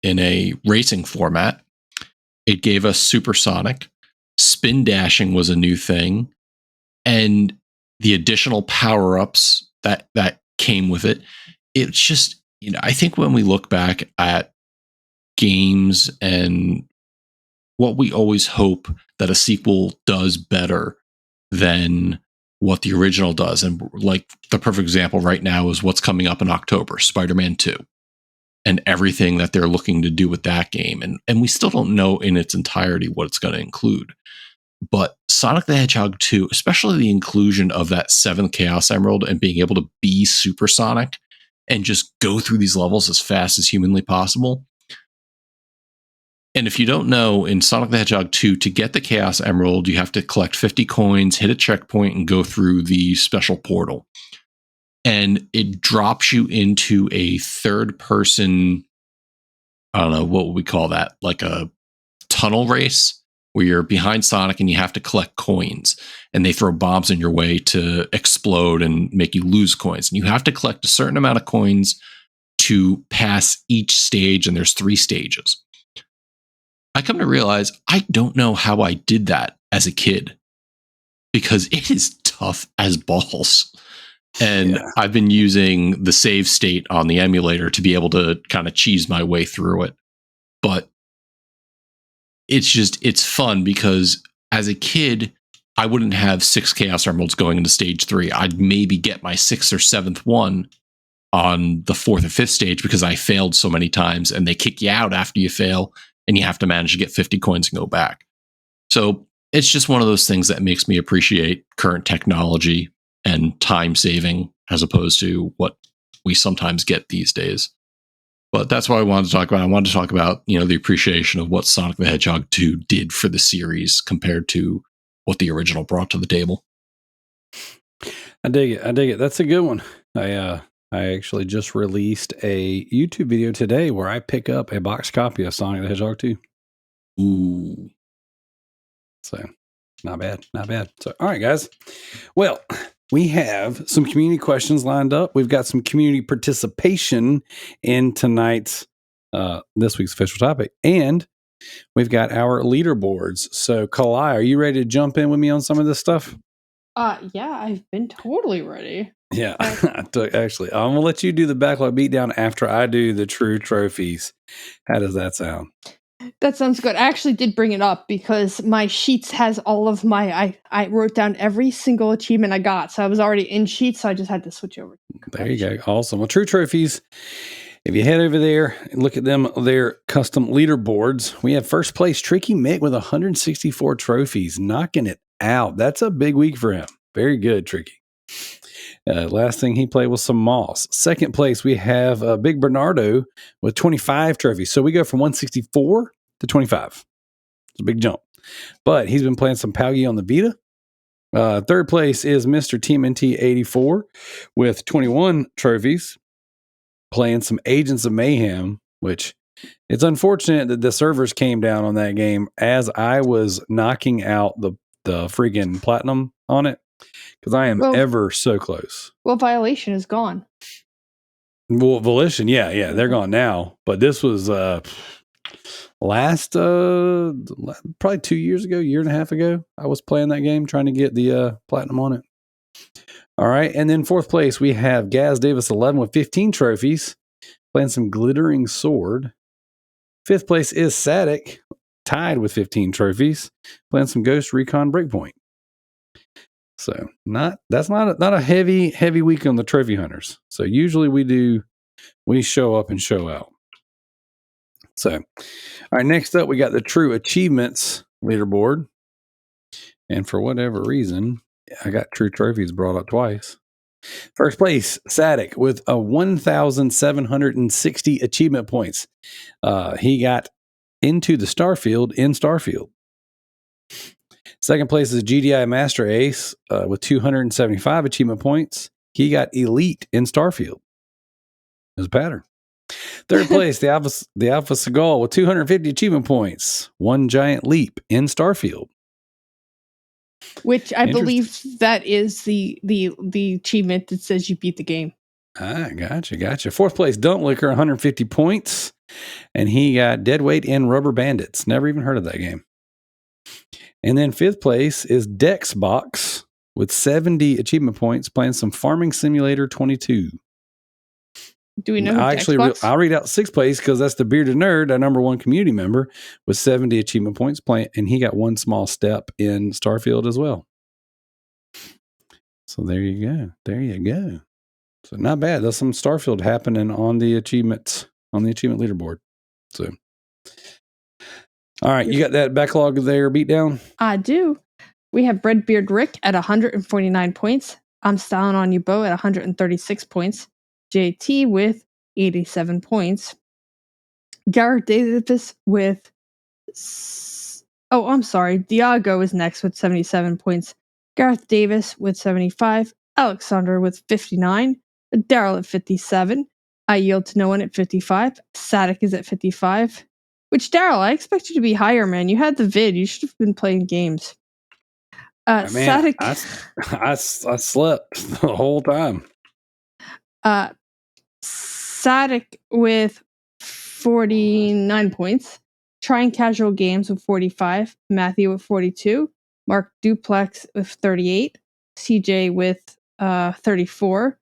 in a racing format. It gave us supersonic. Spin dashing was a new thing. And the additional power-ups that came with it. It's just, I think when we look back at games and what we always hope that a sequel does better than what the original does. And like the perfect example right now is what's coming up in October, Spider-Man 2, and everything that they're looking to do with that game. And we still don't know in its entirety what it's going to include. But Sonic the Hedgehog 2, especially the inclusion of that 7th Chaos Emerald and being able to be supersonic and just go through these levels as fast as humanly possible. And if you don't know, in Sonic the Hedgehog 2, to get the Chaos Emerald, you have to collect 50 coins, hit a checkpoint, and go through the special portal. And it drops you into a third-person, I don't know, what would we call that? Like a tunnel race where you're behind Sonic and you have to collect coins, and they throw bombs in your way to explode and make you lose coins. And you have to collect a certain amount of coins to pass each stage, and there's 3 stages. I come to realize I don't know how I did that as a kid, because it is tough as balls. And I've been using the save state on the emulator to be able to kind of cheese my way through it. But it's fun because as a kid, I wouldn't have 6 Chaos Emeralds going into stage 3. I'd maybe get my 6th or 7th one on the 4th or 5th stage because I failed so many times, and they kick you out after you fail, and you have to manage to get 50 coins and go back. So it's just one of those things that makes me appreciate current technology and time saving as opposed to what we sometimes get these days. But that's what I wanted to talk about. I wanted to talk about, the appreciation of what Sonic the Hedgehog 2 did for the series compared to what the original brought to the table. I dig it. That's a good one. I actually just released a YouTube video today where I pick up a box copy of Sonic the Hedgehog 2. Ooh. So, not bad. So, all right, guys. Well, we have some community questions lined up. We've got some community participation in tonight's, this week's official topic. And we've got our leaderboards. So, Kalai, are you ready to jump in with me on some of this stuff? Yeah, I've been totally ready. Yeah, actually, I'm going to let you do the backlog beatdown after I do the true trophies. How does that sound? That sounds good. I actually did bring it up because my sheets has all of my, I wrote down every single achievement I got. So I was already in sheets, so I just had to switch over. There you go. Awesome. Well, true trophies, if you head over there and look at them, their custom leaderboards, we have first place Tricky Mick with 164 trophies, knocking it out. That's a big week for him. Very good, Tricky. Last thing he played was some Moss. Second place, we have Big Bernardo with 25 trophies. So we go from 164 to 25. It's a big jump. But he's been playing some Palgi on the Vita. Third place is Mr. TMNT 84 with 21 trophies, playing some Agents of Mayhem, which it's unfortunate that the servers came down on that game as I was knocking out the freaking platinum on it. Because I am ever so close. Well, Violation is gone. Well, Volition, yeah, they're gone now. But this was last, probably 2 years ago, year and a half ago. I was playing that game, trying to get the platinum on it. All right, and then fourth place, we have Gaz Davis 11 with 15 trophies, playing some Glittering Sword. Fifth place is Sadik, tied with 15 trophies, playing some Ghost Recon Breakpoint. So that's not a heavy week on the trophy hunters. So usually we show up and show out. So, all right, next up we got the True Achievements leaderboard. And for whatever reason, I got True Trophies brought up twice. First place, Sadik with 1,760 achievement points. He got into the Starfield in Starfield. Second place is GDI Master Ace with 275 achievement points. He got Elite in Starfield. There's a pattern. Third place, the Alpha Seagal with 250 achievement points. One Giant Leap in Starfield. Which I believe that is the achievement that says you beat the game. Gotcha. Fourth place, Don't Liquor, 150 points. And he got Deadweight and Rubber Bandits. Never even heard of that game. And then fifth place is Dexbox with 70 achievement points, playing some Farming Simulator 22. Do we know who I'll read out sixth place because that's the Bearded Nerd, our number one community member, with 70 achievement points, playing, and he got one small step in Starfield as well. So there you go. So not bad. There's some Starfield happening on the achievement leaderboard. So. All right, you got that backlog there beat down? I do. We have Redbeard Rick at 149 points. I'm Styling on You Bo at 136 points. JT with 87 points. Garrett Davis with... Diago is next with 77 points. Gareth Davis with 75. Alexander with 59. Daryl at 57. I Yield to No One at 55. Sadik is at 55. Which, Daryl, I expect you to be higher, man. You had the vid. You should have been playing games. Man, Sadik, I slept the whole time. Sadik with 49 points. Trying Casual Games with 45. Matthew with 42. Mark Duplex with 38. CJ with 34.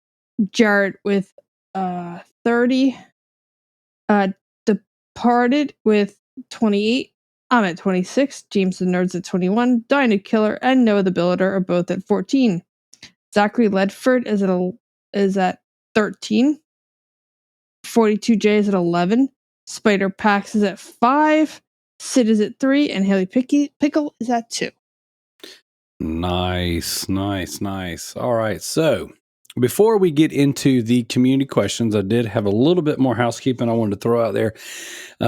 Jared with 30. Departed with 28. I'm at 26. James the Nerd's at 21. Dino Killer and Noah the Builder are both at 14. Zachary Ledford is at 13. 42J is at 11. Spider Pax is at 5. Sid is at 3. And Haley Pickle is at 2. Nice. All right. So before we get into the community questions, I did have a little bit more housekeeping I wanted to throw out there.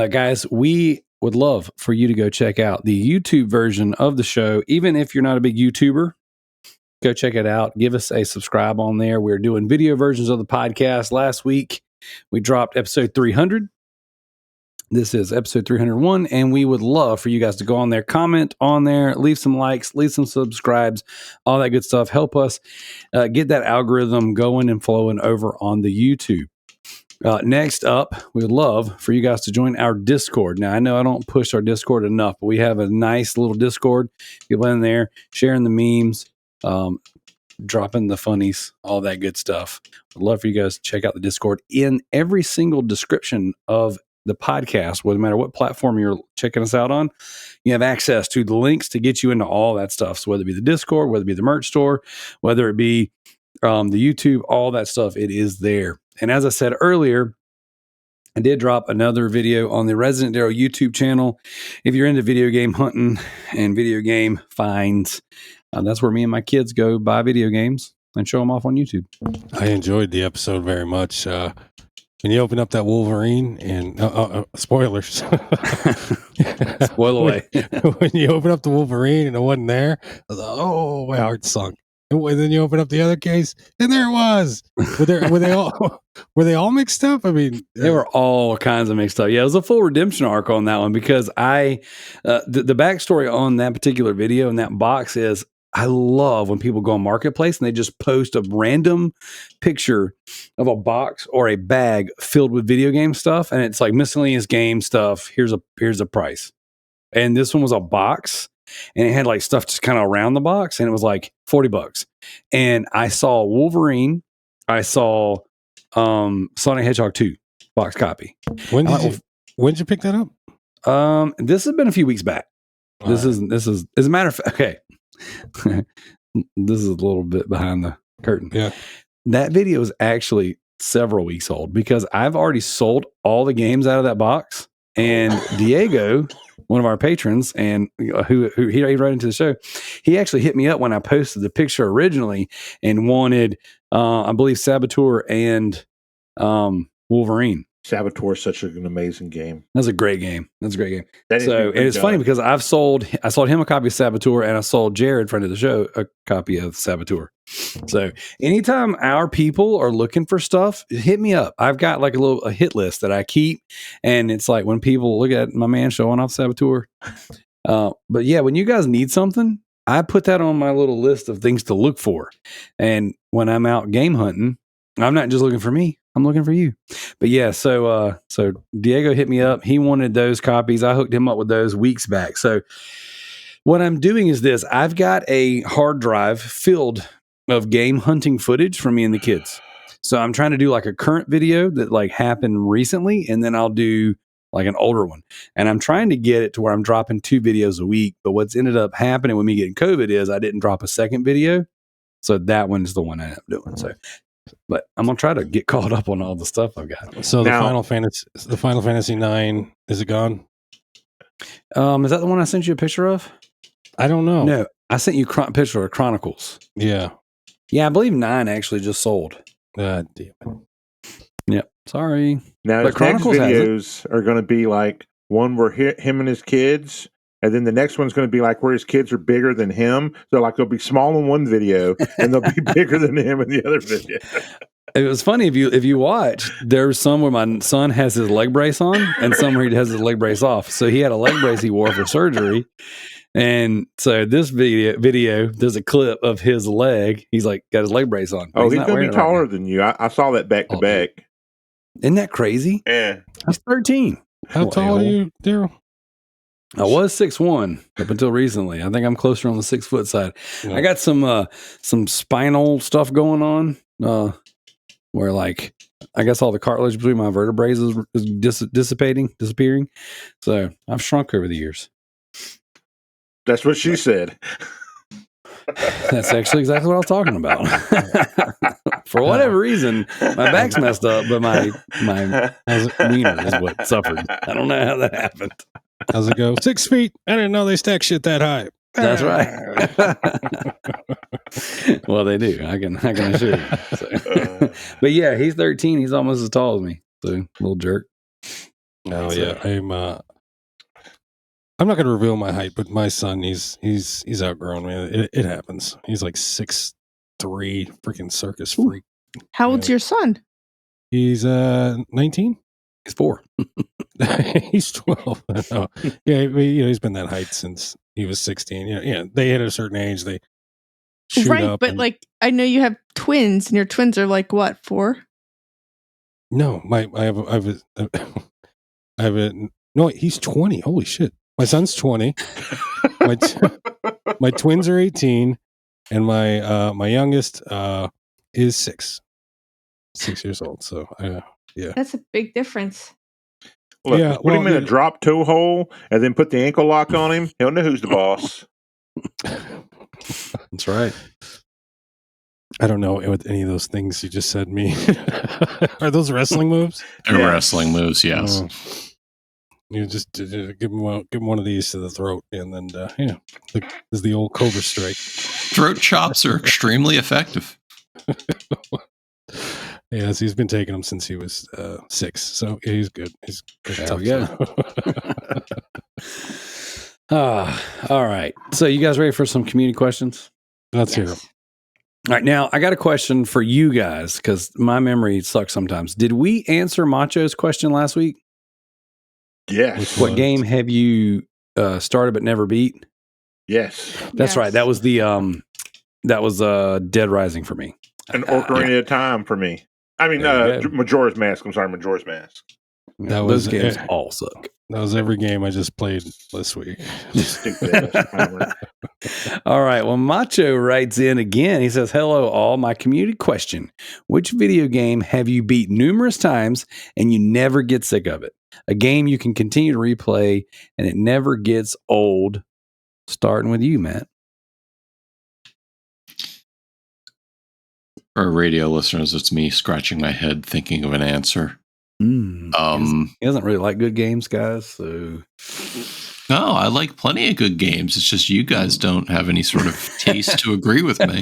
Guys, we would love for you to go check out the YouTube version of the show. Even if you're not a big YouTuber, go check it out. Give us a subscribe on there. We're doing video versions of the podcast. Last week, we dropped episode 300. This is episode 301, and we would love for you guys to go on there, comment on there, leave some likes, leave some subscribes, all that good stuff. Help us get that algorithm going and flowing over on the YouTube. Next up, we would love for you guys to join our Discord. Now, I know I don't push our Discord enough, but we have a nice little Discord. People in there sharing the memes, dropping the funnies, all that good stuff. I'd love for you guys to check out the Discord. In every single description of the podcast, no matter what platform you're checking us out on, you have access to the links to get you into all that stuff. So whether it be the Discord, whether it be the merch store, whether it be the YouTube, all that stuff, it is there. And as I said earlier, I did drop another video on the Resident Daryl YouTube channel. If you're into video game hunting and video game finds, that's where me and my kids go buy video games and show them off on YouTube. I enjoyed the episode very much. When you open up that Wolverine and spoilers, Spoil away. When you open up the Wolverine and it wasn't there, I was like, oh, my heart sunk. And then you open up the other case, and there it was. Were they all mixed up? I mean, they were all kinds of mixed up. Yeah, it was a full redemption arc on that one because the backstory on that particular video and that box is I love when people go on Marketplace and they just post a random picture of a box or a bag filled with video game stuff, and it's like miscellaneous game stuff. Here's a price, and this one was a box. And it had like stuff just kind of around the box, and it was like $40. And I saw Wolverine, I saw Sonic Hedgehog 2 box copy. When did you pick that up? This has been a few weeks back. This is as a matter of fact, okay. This is a little bit behind the curtain. Yeah. That video is actually several weeks old because I've already sold all the games out of that box. And Diego, one of our patrons, and who he wrote into the show, he actually hit me up when I posted the picture originally and wanted, I believe, Saboteur and Wolverine. Saboteur is such an amazing game. That's a great game. And it's funny because I sold him a copy of Saboteur, and I sold Jared, friend of the show, a copy of Saboteur. So anytime our people are looking for stuff, hit me up. I've got like a hit list that I keep, and it's like when people look at my man showing off Saboteur. But yeah, when you guys need something, I put that on my little list of things to look for. And when I'm out game hunting, I'm not just looking for me. I'm looking for you. But yeah, so Diego hit me up. He wanted those copies. I hooked him up with those weeks back. So what I'm doing is this. I've got a hard drive filled of game hunting footage from me and the kids. So I'm trying to do like a current video that like happened recently, and then I'll do like an older one. And I'm trying to get it to where I'm dropping 2 videos a week. But what's ended up happening with me getting COVID is I didn't drop a second video. So that one is the one I end up doing. So but I'm gonna try to get caught up on all the stuff I've got. So the Final Fantasy 9, is it gone? Is that the one I sent you a picture of? I don't know. No, I sent you a picture of Chronicles. Yeah, I believe 9 actually just sold. Damn it. Yep. Sorry. Now his next videos are going to be like one where him and his kids. And then the next one's going to be like where his kids are bigger than him. So like they'll be small in one video and they'll be bigger than him in the other video. It was funny if you watch. There's some where my son has his leg brace on, and some where he has his leg brace off. So he had a leg brace he wore for surgery, and so this video there's a clip of his leg. He's like got his leg brace on. Oh, he's not going to wearing be it right taller now. than you. I saw that back to back. Isn't that crazy? Yeah. He's 13. How tall are you, Daryl? I was 6'1" up until recently. I think I'm closer on the 6 foot side. Yeah. I got some spinal stuff going on, where like I guess all the cartilage between my vertebrae is disappearing. So I've shrunk over the years. That's what she said. That's actually exactly what I was talking about. For whatever reason, my back's messed up, but my wiener is what suffered. I don't know how that happened. How's it go? 6 feet. I didn't know they stack shit that high. That's right. Well, they do. I can assure you. So. But yeah, he's 13. He's almost as tall as me. So little jerk. Oh yeah, I'm not going to reveal my height, but my son, he's outgrown me. It happens. He's like 6'3", freaking circus freak. How old's your son? He's 19. He's 4. He's 12. No. Yeah, he's been that height since he was 16. Yeah, they hit a certain age, they shoot Right, up. but like I know you have twins, and your twins are like what, 4? No, no, he's 20. Holy shit. My son's 20. My twins are 18, and my youngest is 6 years old. So yeah, That's a big difference. Look, Yeah, put him in a drop toe hole and then put the ankle lock on him. He'll know who's the boss. That's right. I don't know what any of those things you just said mean. Are those wrestling moves? They're wrestling moves, yes. You just give him one of these to the throat, and then this is the old Cobra strike. Throat chops are extremely effective. Yes, he's been taking them since he was 6, so he's good. He's There we go. All right. So you guys ready for some community questions? Let's hear them. All right. Now, I got a question for you guys because my memory sucks sometimes. Did we answer Macho's question last week? Yes. What game have you started but never beat? Yes. That's right. That was the Dead Rising for me. An Ocarina at a time for me. I mean, Majora's Mask. I'm sorry, Majora's Mask. Those games all suck. That was every game I just played this week. Stupid. All right. Well, Macho writes in again. He says, "Hello, all. My community question: which video game have you beat numerous times and you never get sick of it? A game you can continue to replay and it never gets old." Starting with you, Matt. For radio listeners, it's me scratching my head thinking of an answer. He doesn't really like good games, guys. So no, I like plenty of good games. It's just you guys don't have any sort of taste to agree with me.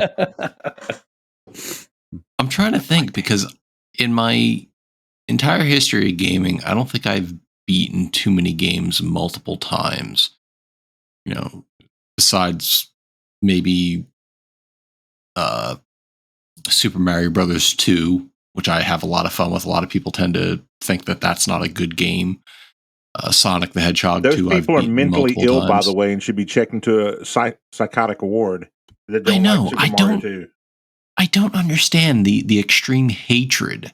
I'm trying to think because in my entire history of gaming, I don't think I've beaten too many games multiple times. Besides maybe Super Mario Brothers 2, which I have a lot of fun with. A lot of people tend to think that that's not a good game. Sonic the Hedgehog 2. Those people are mentally ill, by the way, and should be checked into a psychotic ward. I know. I don't understand the extreme hatred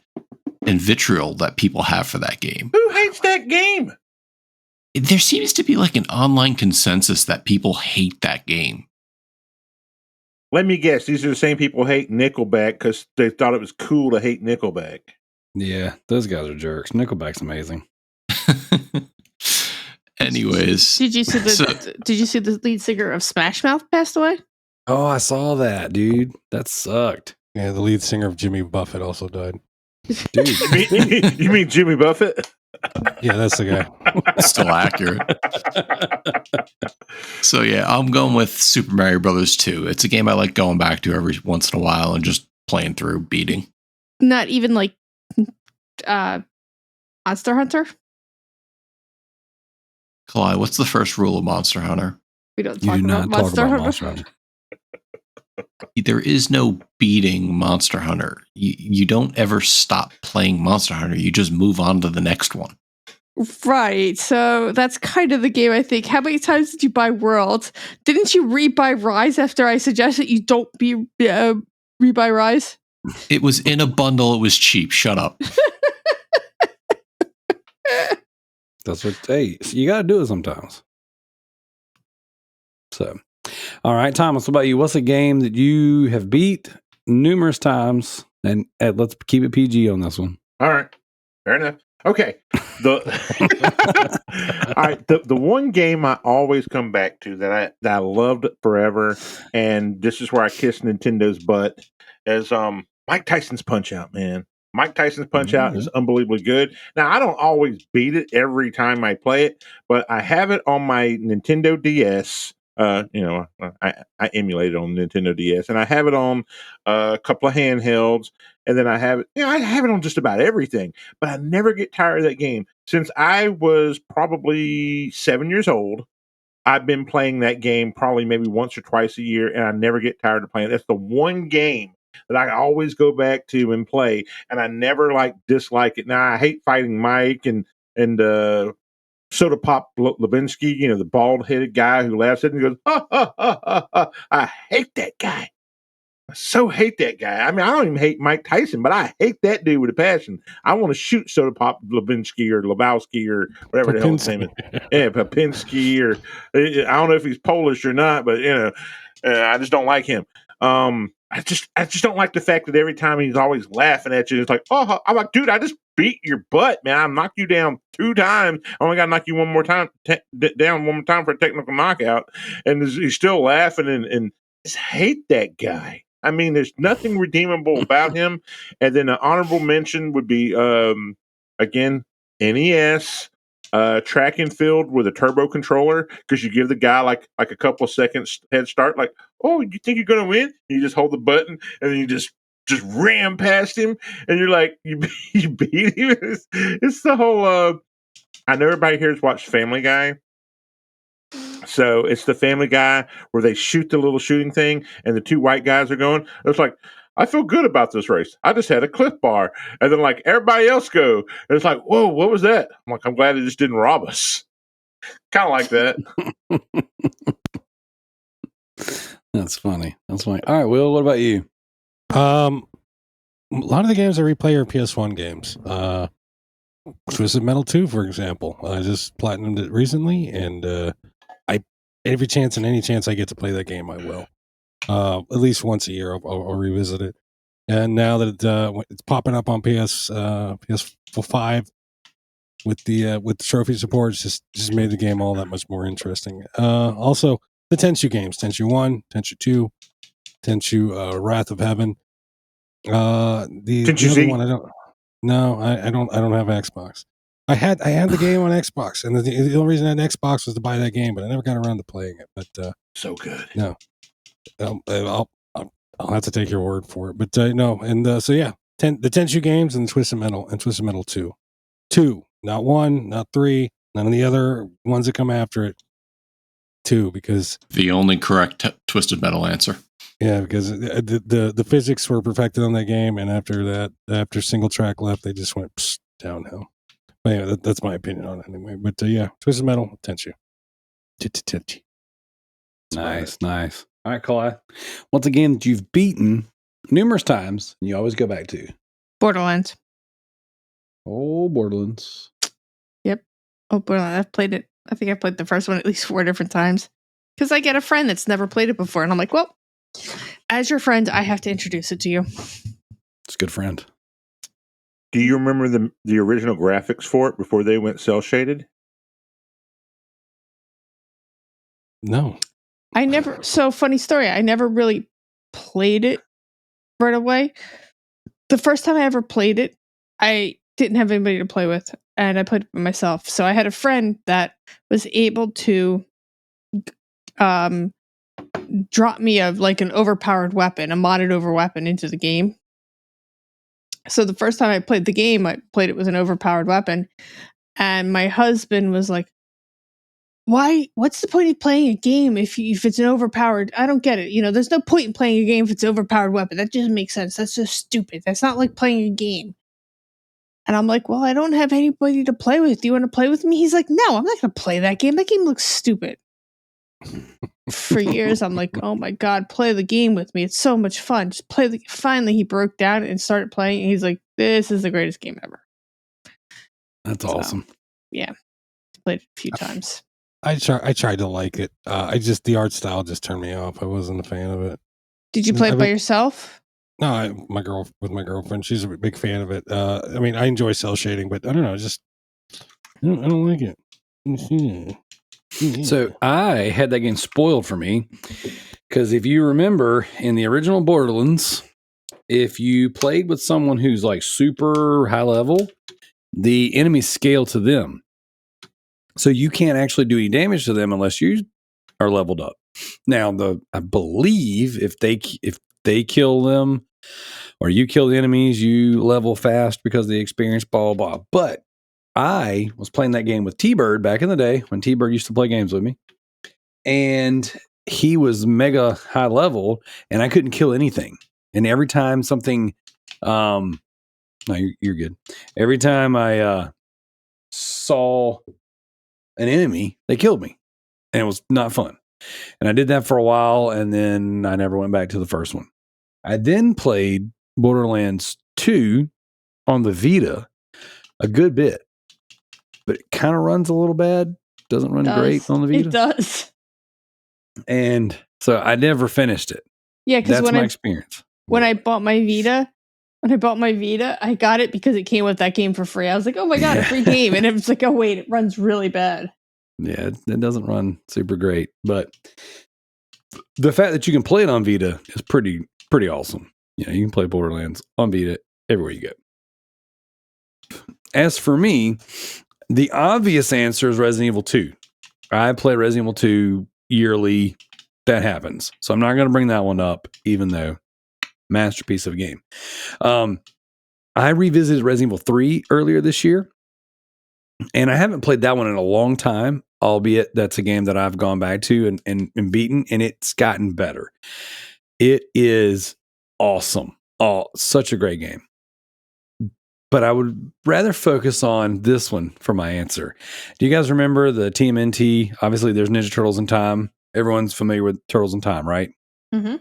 and vitriol that people have for that game. Who hates that game? There seems to be like an online consensus that people hate that game. Let me guess. These are the same people who hate Nickelback because they thought it was cool to hate Nickelback. Yeah, those guys are jerks. Nickelback's amazing. Anyways, did you see the lead singer of Smash Mouth passed away? Oh, I saw that, dude. That sucked. Yeah, the lead singer of Jimmy Buffett also died. Dude, you mean Jimmy Buffett? Yeah, that's the guy. Still accurate. So yeah, I'm going with Super Mario Brothers 2. It's a game I like going back to every once in a while and just playing through, beating. Not even like Monster Hunter? Kalai, what's the first rule of Monster Hunter? We don't talk about Monster Hunter. There is no beating Monster Hunter. You don't ever stop playing Monster Hunter. You just move on to the next one. Right. So that's kind of the game, I think. How many times did you buy Worlds? Didn't you rebuy Rise after I suggested you don't rebuy Rise? It was in a bundle. It was cheap. Shut up. That's what, hey, you got to do it sometimes. So, all right, Thomas, what about you? What's a game that you have beat numerous times? And let's keep it PG on this one. All right. Fair enough. Okay. All right. The one game I always come back to that I loved forever, and this is where I kiss Nintendo's butt, is Mike Tyson's Punch Out, man. Mike Tyson's Punch Out is unbelievably good. Now, I don't always beat it every time I play it, but I have it on my Nintendo DS. I emulate it on Nintendo DS, and I have it on a couple of handhelds, and then I have it. I have it on just about everything. But I never get tired of that game. Since I was probably 7 years old, I've been playing that game probably maybe once or twice a year, and I never get tired of playing it. That's the one game that I always go back to and play, and I never dislike it. Now I hate fighting Mike and Soda Pop Levinsky, the bald headed guy who laughs at it and goes, ha, ha, ha, ha, ha. I hate that guy. I so hate that guy. I mean, I don't even hate Mike Tyson, but I hate that dude with a passion. I want to shoot Soda Pop Levinsky or Lebowski or whatever the hell his name is. Yeah, Popinski, or I don't know if he's Polish or not, but I just don't like him. I just don't like the fact that every time he's always laughing at you. It's like, oh, I'm like, dude, I just beat your butt, man. I knocked you down 2 times. I only got to knock you down one more time for a technical knockout, and he's still laughing and just hate that guy. I mean, there's nothing redeemable about him. And then an honorable mention would be, again, NES, track and field with a turbo controller, because you give the guy like a couple of seconds head start. Like, oh, you think you're going to win? And you just hold the button, and then you just ram past him, and you're like, you beat him. It's the whole. I know everybody here has watched Family Guy. So it's the Family Guy where they shoot the little shooting thing, and the 2 white guys are going. It's like, I feel good about this race. I just had a Cliff Bar, and then like everybody else go, and it's like, whoa, what was that? I'm like, I'm glad it just didn't rob us. Kind of like that. That's funny. All right, Will, what about you? A lot of the games I replay are PS1 games. Twisted Metal 2, for example. I just platinumed it recently, and any chance I get to play that game, I will. At least once a year, I'll revisit it. And now that it's popping up on PS5 with the trophy support, it's just made the game all that much more interesting. Also, the Tenchu games: Tenchu 1, Tenchu 2, Tenchu Wrath of Heaven. The other one, I don't. No, I don't have Xbox. I had the game on Xbox, and the only reason I had Xbox was to buy that game, but I never got around to playing it. But so good. No, I'll have to take your word for it. But no, and so yeah, the Tenchu games and Twisted Metal 2, not 1, not 3, none of the other ones that come after it. 2, because the only correct Twisted Metal answer. Yeah, because the physics were perfected on that game, and after single track left, they just went downhill. But anyway, that's my opinion on it anyway. But yeah, Twisted Metal, Tenchu. Nice. All right, Cole. Once again, you've beaten numerous times, and you always go back to Borderlands. Oh, Borderlands. Yep. Oh, Borderlands. I've played it. I think I've played the first one at least 4 different times. Because I get a friend that's never played it before, and I'm like, well, as your friend, I have to introduce it to you. It's a good friend. Do you remember the original graphics for it before they went cel shaded? No. So funny story, I never really played it right away. The first time I ever played it, I didn't have anybody to play with, and I played it by myself. So I had a friend that was able to drop me an overpowered weapon, a modded over weapon into the game. So the first time I played the game, I played it with an overpowered weapon, and my husband was like, why? What's the point of playing a game if it's an overpowered? I don't get it. There's no point in playing a game if it's an overpowered weapon. That doesn't make sense. That's just stupid. That's not like playing a game. And I'm like, well, I don't have anybody to play with. Do you want to play with me? He's like, no, I'm not going to play that game. That game looks stupid. For years, I'm like, oh my God, play the game with me. It's so much fun. Just play the. Finally, he broke down and started playing. And he's like, this is the greatest game ever. That's awesome. Yeah, played it a few times. I tried to like it. The art style just turned me off. I wasn't a fan of it. Did you play it by yourself? No, with my girlfriend. She's a big fan of it. I enjoy cell shading, but I don't know. I don't like it. So I had that game spoiled for me because if you remember in the original Borderlands, if you played with someone who's like super high level, the enemies scale to them. So you can't actually do any damage to them unless you are leveled up. Now, I believe if they kill them or you kill the enemies, you level fast because of the experience, blah, blah, blah. But I was playing that game with T-Bird back in the day when T-Bird used to play games with me. And he was mega high level and I couldn't kill anything. And every time something, no, you're good. Every time I saw an enemy, they killed me. And it was not fun. And I did that for a while, and then I never went back to the first one. I then played Borderlands 2 on the Vita a good bit, but it kind of runs a little bad. Doesn't run great on the Vita. It does. And so I never finished it. Yeah, because that's my experience. When I bought my Vita, I got it because it came with that game for free. I was like, oh my God, a free game. And it was like, oh wait, it runs really bad. Yeah, it doesn't run super great, but the fact that you can play it on Vita is pretty awesome. You can play Borderlands on Vita everywhere you go. As for me, the obvious answer is Resident Evil 2. I play Resident Evil 2 yearly. That happens. So I'm not going to bring that one up, even though masterpiece of a game. I revisited Resident Evil 3 earlier this year. And I haven't played that one in a long time, albeit that's a game that I've gone back to and beaten, and it's gotten better. It is awesome. Oh, such a great game. But I would rather focus on this one for my answer. Do you guys remember the TMNT? Obviously, there's Ninja Turtles in Time. Everyone's familiar with Turtles in Time, right? Mm-hmm.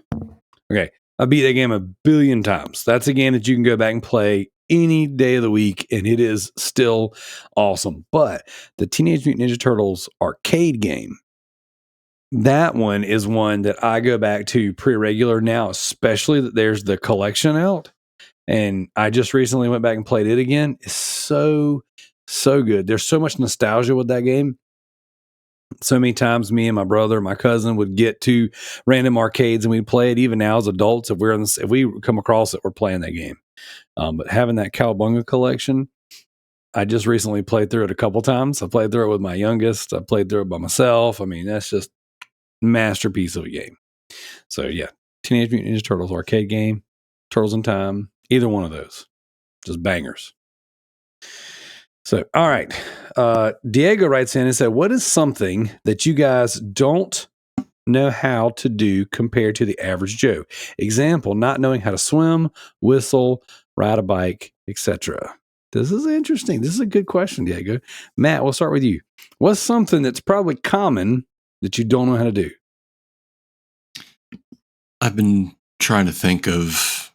Okay. I beat that game 1 billion times. That's a game that you can go back and play any day of the week, and it is still awesome. But the Teenage Mutant Ninja Turtles arcade game, that one is one that I go back to pretty regular now, especially that there's the collection out. And I just recently went back and played it again. It's so good. There's so much nostalgia with that game. So many times me and my brother, my cousin would get to random arcades and we'd play it. Even now as adults, if we come across it, we're playing that game. But having that Cowabunga collection, I just recently played through it a couple times. I played through it with my youngest. I played through it by myself. I mean, that's just masterpiece of a game. So yeah, Teenage Mutant Ninja Turtles arcade game, Turtles in Time, either one of those, just bangers. So, all right. Diego writes in and said, what is something that you guys don't know how to do compared to the average Joe? Example, not knowing how to swim, whistle, ride a bike, etc. This is interesting. This is a good question, Diego. Matt, we'll start with you. What's something that's probably common that you don't know how to do? I've been trying to think of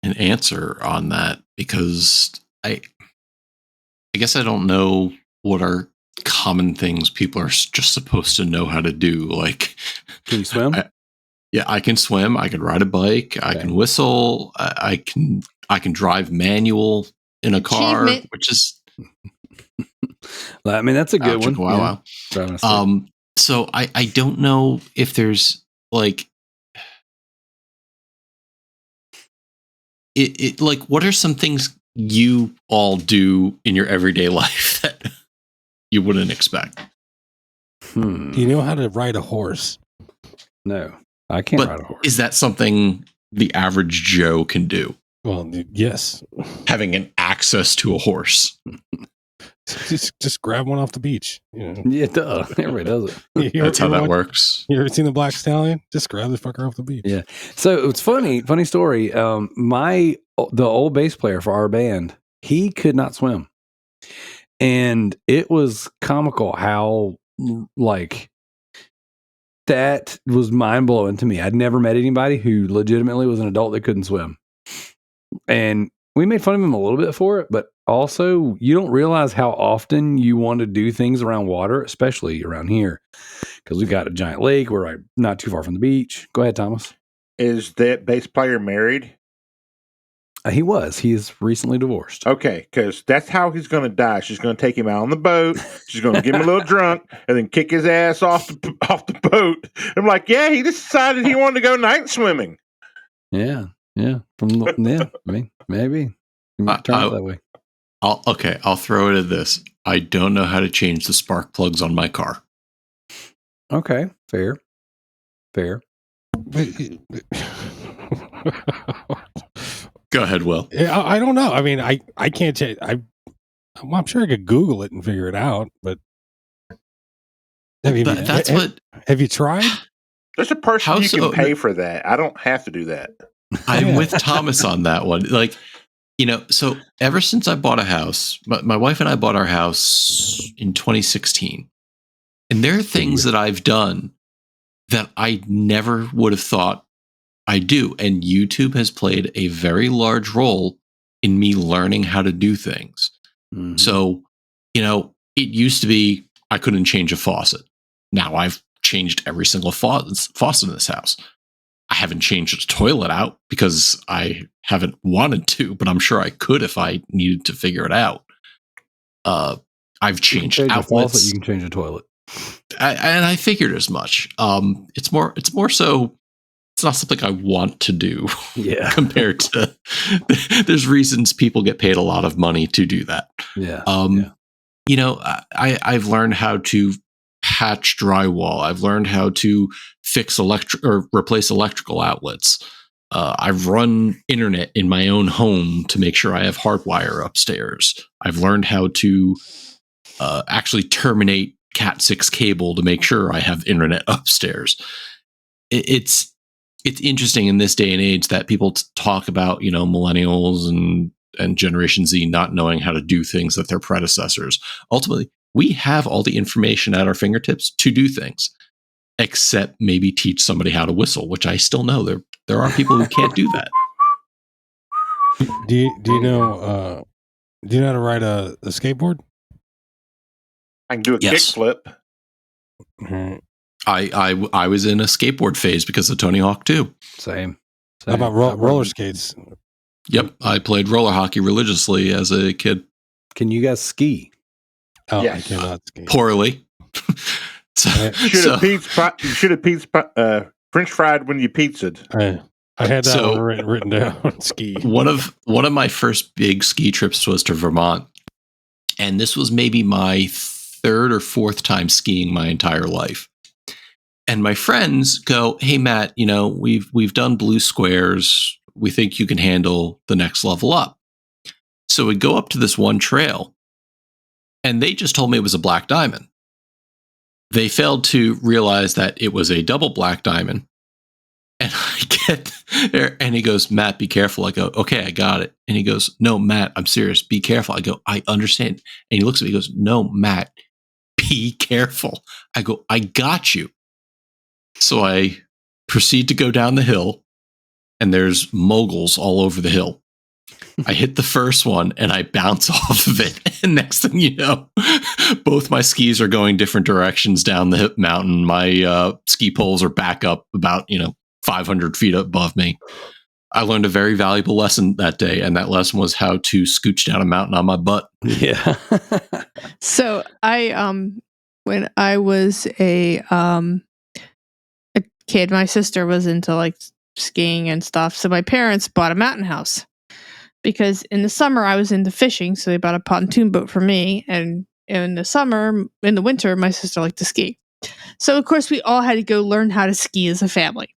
an answer on that because I guess I don't know what are common things people are just supposed to know how to do. Like, can you swim? I can swim. I can ride a bike. Okay. I can whistle. I can drive manual in a car, which is. I mean, that's a good one. Wow. Yeah. So I don't know if there's like. It like, what are some things you all do in your everyday life that you wouldn't expect? Do you know how to ride a horse? No, I can't ride a horse. Is that something the average Joe can do? Well, yes. Having an access to a horse. Just grab one off the beach. You know, Yeah, duh. Everybody does it. That's how that works. You ever seen the Black Stallion? Just grab the fucker off the beach. Yeah. So it's funny story. The old bass player for our band, he could not swim. And it was comical how like that was mind blowing to me. I'd never met anybody who legitimately was an adult that couldn't swim. And we made fun of him a little bit for it, but also you don't realize how often you want to do things around water, especially around here, because we've got a giant lake. We're not too far from the beach. Go ahead, Thomas. Is that bass player married? He was. He is recently divorced. Okay, because that's how he's going to die. She's going to take him out on the boat. She's going to get him a little drunk and then kick his ass off the boat. I'm like, yeah, he decided he wanted to go night swimming. Yeah. I mean, maybe you might turn out that way. I'll throw it at this. I don't know how to change the spark plugs on my car. Okay, fair. Go ahead, Will. Yeah, I don't know. I mean, I can't change. I'm sure I could Google it and figure it out, but have you tried? There's a person you can pay for that. I don't have to do that. I'm with Thomas on that one. Like, so ever since I bought a house, my wife and I bought our house in 2016. And there are things that I've done that I never would have thought I'd do. And YouTube has played a very large role in me learning how to do things. Mm-hmm. So, it used to be I couldn't change a faucet. Now I've changed every single faucet in this house. I haven't changed the toilet out because I haven't wanted to, but I'm sure I could if I needed to figure it out. I've changed outlets. You can change a toilet. And I figured as much. It's more so it's not something I want to do. Yeah. Compared to there's reasons people get paid a lot of money to do that. Yeah. I've learned how to patch drywall. I've learned how to fix replace electrical outlets. I've run internet in my own home to make sure I have hardwire upstairs. I've learned how to actually terminate Cat 6 cable to make sure I have internet upstairs. It's interesting in this day and age that people talk about, millennials and Generation Z not knowing how to do things that their predecessors. Ultimately, we have all the information at our fingertips to do things, except maybe teach somebody how to whistle, which I still know there are people who can't do that. Do you know how to ride a skateboard? I can do a kickflip. Mm-hmm. I was in a skateboard phase because of Tony Hawk 2. Same. How about roller skates? Yep, I played roller hockey religiously as a kid. Can you guys ski? Oh, yes. I cannot ski. Poorly. You should have French fried when you pizzaed. I had that one written down. Ski. One of my first big ski trips was to Vermont, and this was maybe my third or fourth time skiing my entire life. And my friends go, "Hey Matt, we've done blue squares. We think you can handle the next level up." So we go up to this one trail, and they just told me it was a black diamond. They failed to realize that it was a double black diamond. And I get there, and he goes, "Matt, be careful." I go, "Okay, I got it." And he goes, "No, Matt, I'm serious. Be careful." I go, "I understand." And he looks at me, he goes, "No, Matt, be careful." I go, "I got you." So I proceed to go down the hill, and there's moguls all over the hill. I hit the first one and I bounce off of it. And next thing you know, both my skis are going different directions down the mountain. My ski poles are back up about, 500 feet above me. I learned a very valuable lesson that day. And that lesson was how to scooch down a mountain on my butt. Yeah. So when I was a kid, my sister was into skiing and stuff. So my parents bought a mountain house because in the summer I was into fishing. So they bought a pontoon boat for me. And in the winter, my sister liked to ski. So of course we all had to go learn how to ski as a family.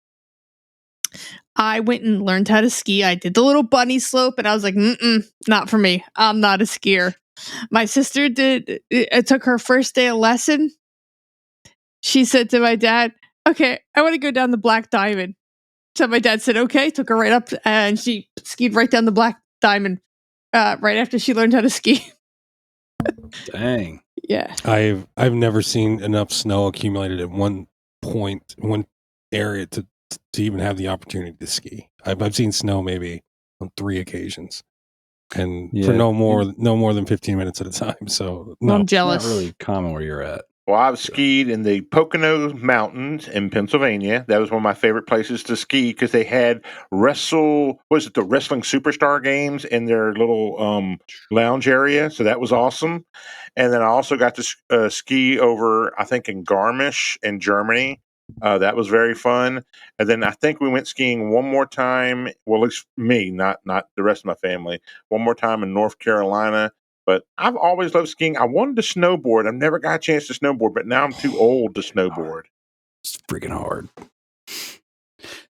I went and learned how to ski. I did the little bunny slope and I was like, not for me. I'm not a skier. My sister did. It took her first day of lesson. She said to my dad, "Okay, I want to go down the Black Diamond." So my dad said, "Okay." Took her right up, and she skied right down the Black Diamond right after she learned how to ski. Dang. Yeah. I've never seen enough snow accumulated at one area to even have the opportunity to ski. I've seen snow maybe on 3 occasions, and for no more than 15 minutes at a time. So no, I'm it's jealous. not really common where you're at. Well, I've skied in the Pocono Mountains in Pennsylvania. That was one of my favorite places to ski because they had the Wrestling Superstar games in their little lounge area. So that was awesome. And then I also got to ski over, I think, in Garmisch in Germany. That was very fun. And then I think we went skiing one more time. Well, at least me, not the rest of my family. One more time in North Carolina. But I've always loved skiing. I wanted to snowboard. I've never got a chance to snowboard, but now I'm too old to snowboard. It's freaking hard.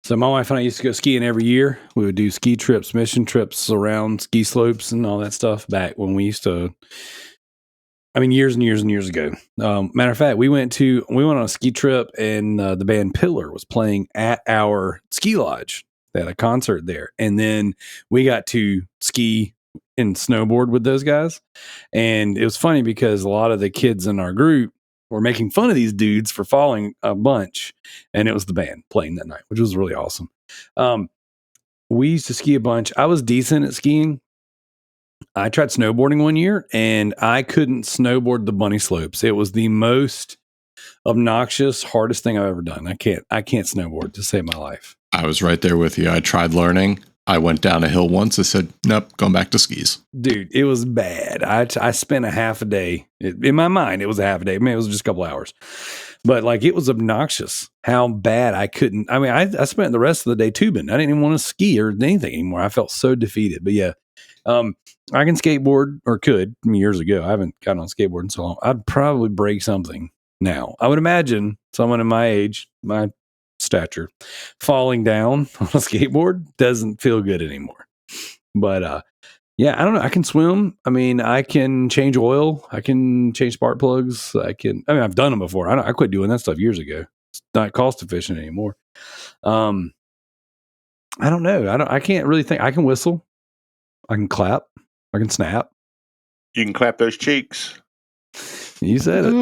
So my wife and I used to go skiing every year. We would do ski trips, mission trips around ski slopes and all that stuff back when we used to. I mean, years and years and years ago. Matter of fact, we went on a ski trip, and the band Pillar was playing at our ski lodge. They had a concert there, and then we got to ski and snowboard with those guys. And it was funny because a lot of the kids in our group were making fun of these dudes for falling a bunch, and it was the band playing that night, which was really awesome. We used to ski a bunch. I was decent at skiing. I tried snowboarding one year, and I couldn't snowboard the bunny slopes. It was the most obnoxious, hardest thing I've ever done. I can't snowboard to save my life. I was right there with you. I tried learning. I went down a hill once. I said, nope, going back to skis. Dude, it was bad. I spent a half a day. In my mind, it was a half a day. I mean, it was just a couple hours. But like, it was obnoxious how bad I couldn't. I mean, I spent the rest of the day tubing. I didn't even want to ski or anything anymore. I felt so defeated. But yeah, I can skateboard, or could years ago. I haven't gotten on skateboard in so long. I'd probably break something now. I would imagine someone in my age, my stature, falling down on a skateboard doesn't feel good anymore. But yeah, I don't know. I can swim. I mean, I can change oil. I can change spark plugs. I've done them before. I quit doing that stuff years ago. It's not cost efficient anymore. I don't know. I can't really think. I can whistle. I can clap. I can snap. You can clap those cheeks. You said it.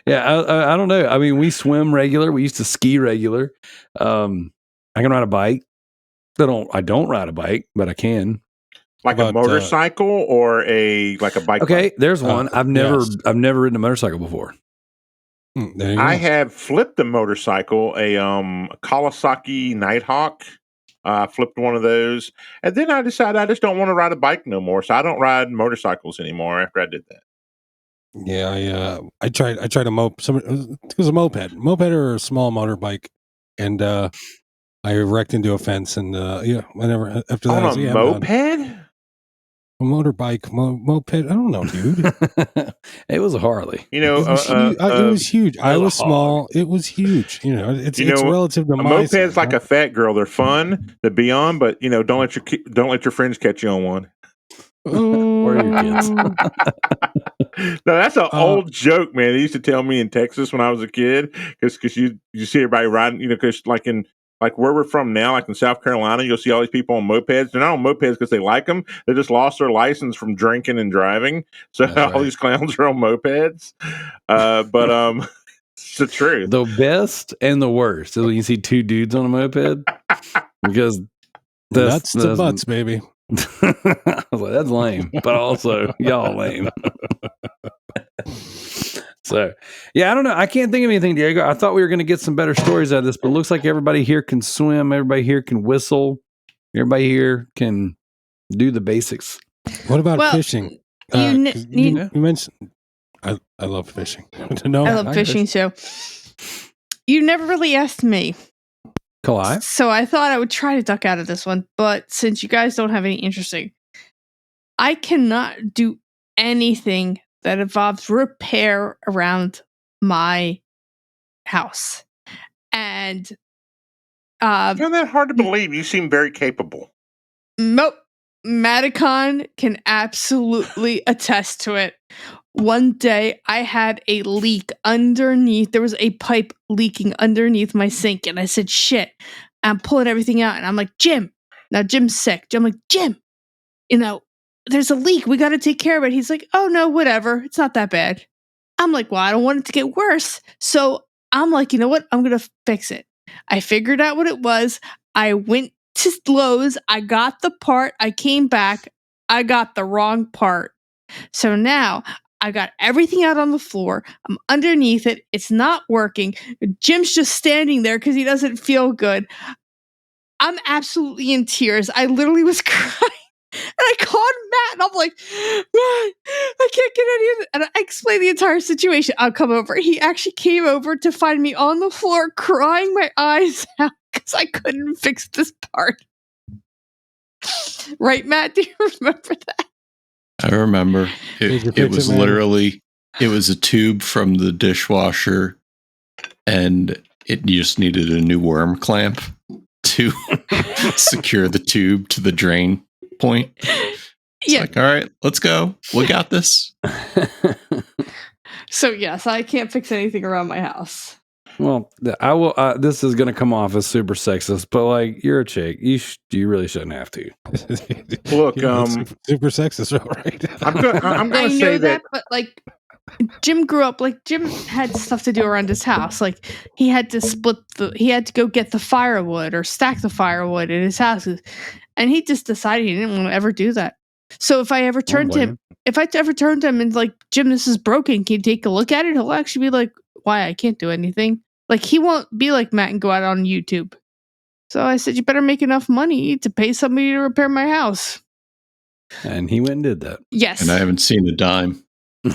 Yeah, I don't know. I mean, we swim regular. We used to ski regular. I can ride a bike. I don't ride a bike, but I can. Like a motorcycle or a bike? Okay, there's one. I've never ridden a motorcycle before. I have flipped a motorcycle, a Kawasaki Nighthawk. Flipped one of those, and then I decided I just don't want to ride a bike no more, so I don't ride motorcycles anymore after I did that. Yeah, I tried a moped. It was a moped or a small motorbike, and I wrecked into a fence, and whenever after that, on a moped. A motorbike, moped. I don't know, dude. It was a Harley. It was huge. I was small. It was huge. It's relative to a my moped's like a fat girl. They're fun to be on, but don't let your friends catch you on one. Or your kids. No, that's an old joke, man. They used to tell me in Texas when I was a kid, because you see everybody riding, because like where we're from now, like in South Carolina, you'll see all these people on mopeds. They're not on mopeds because they like them. They just lost their license from drinking and driving. So all these clowns are on mopeds. But it's the truth. The best and the worst is when you see two dudes on a moped, because that's the butts, baby. I was like, that's lame, but also y'all lame. So, yeah, I don't know. I can't think of anything, Diego. I thought we were going to get some better stories out of this, but it looks like everybody here can swim. Everybody here can whistle. Everybody here can do the basics. What about fishing? You mentioned I love fishing. I love fishing too. You never really asked me. Kalai? So I thought I would try to duck out of this one, but since you guys don't have any interesting, I cannot do anything that involves repair around my house. And I find that hard to believe. You seem very capable. Nope. Maticon can absolutely attest to it. One day I had a leak underneath. There was a pipe leaking underneath my sink, and I said, shit. I'm pulling everything out, and I'm like, Jim. Now Jim's sick. I'm like, Jim, there's a leak. We got to take care of it. He's like, oh, no, whatever. It's not that bad. I'm like, well, I don't want it to get worse. So I'm like, you know what? I'm going to fix it. I figured out what it was. I went to Lowe's. I got the part. I came back. I got the wrong part. So now I got everything out on the floor. I'm underneath it. It's not working. Jim's just standing there because he doesn't feel good. I'm absolutely in tears. I literally was crying. And I called Matt and I'm like, Matt, I can't get any of it. And I explained the entire situation. I'll come over. He actually came over to find me on the floor crying my eyes out because I couldn't fix this part. Right, Matt? Do you remember that? I remember. It was literally, it was a tube from the dishwasher and you just needed a new worm clamp to secure the tube to the drain point. It's like, all right, let's go. We got this. So yes, I can't fix anything around my house. Well, I will. This is going to come off as super sexist, but like, you're a chick. You really shouldn't have to. Look, super sexist, right? I'm going I to know say that, but like, Jim grew up like Jim had stuff to do around his house. Like he had to go get the firewood or stack the firewood in his house, and he just decided he didn't want to ever do that. So if I ever turned to him and like, Jim, this is broken, can you take a look at it? He'll actually be like, why? I can't do anything. Like he won't be like Matt and go out on YouTube. So I said, you better make enough money to pay somebody to repair my house. And he went and did that. Yes. And I haven't seen a dime. I'm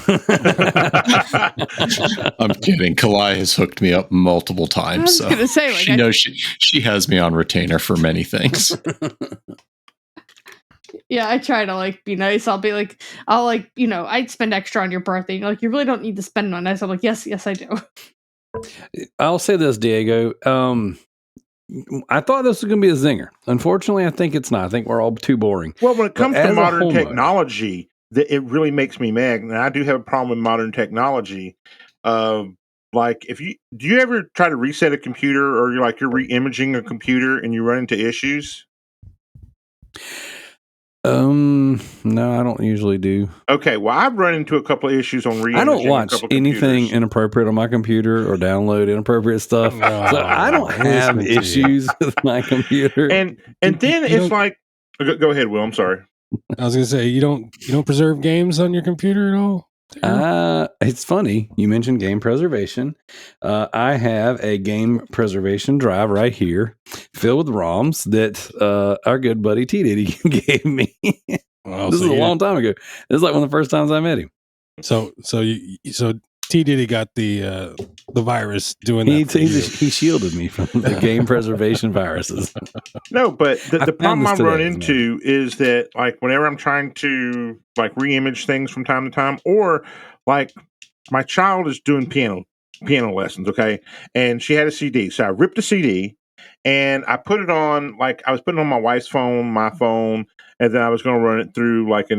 kidding. Kalai has hooked me up multiple times. I was gonna say, like, she knows she has me on retainer for many things. Yeah, I try to like be nice. I'd spend extra on your birthday. You're like, you really don't need to spend on us. I'm like, yes, I do. I'll say this, Diego. I thought this was going to be a zinger. Unfortunately, I think it's not. I think we're all too boring. Well, when it comes to modern technology, it really makes me mad. And I do have a problem with modern technology. Like, do you ever try to reset a computer, or you're re-imaging a computer and you run into issues? No, I don't usually do. Okay, well, I've run into a couple of issues on re-imaging. I don't watch anything inappropriate on my computer or download inappropriate stuff. So I don't have issues with my computer. And then it's like, go ahead, Will. I'm sorry. I was gonna say, you don't preserve games on your computer at all? It's funny you mentioned game preservation. I have a game preservation drive right here filled with ROMs that our good buddy T Diddy gave me. This is a long time ago. This is like one of the first times I met him. So T Diddy got the virus doing that. He shielded me from the game preservation viruses. No, but the problem I run into is that, like, whenever I'm trying to like re-image things from time to time, or like my child is doing piano lessons, okay, and she had a CD, so I ripped the CD and I put it on, like I was putting it on my wife's phone, my phone, and then I was going to run it through like a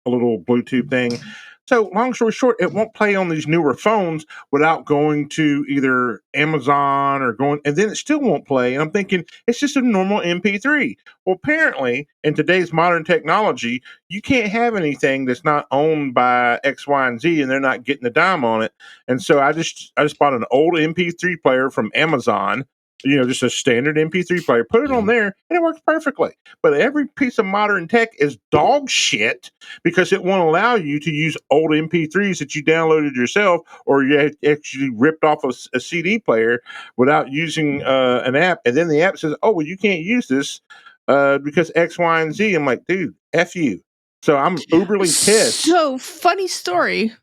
little Bluetooth thing. So long story short, it won't play on these newer phones without going to either Amazon and then it still won't play. And I'm thinking, it's just a normal MP3. Well, apparently, in today's modern technology, you can't have anything that's not owned by X, Y, and Z, and they're not getting a dime on it. And so I just bought an old MP3 player from Amazon, just a standard MP3 player, put it on there, and it works perfectly. But every piece of modern tech is dog shit because it won't allow you to use old MP3s that you downloaded yourself, or you actually ripped off a CD player without using an app. And then the app says, oh, well, you can't use this because X, Y, and Z. I'm like, dude, F you. So I'm uberly pissed. So, funny story.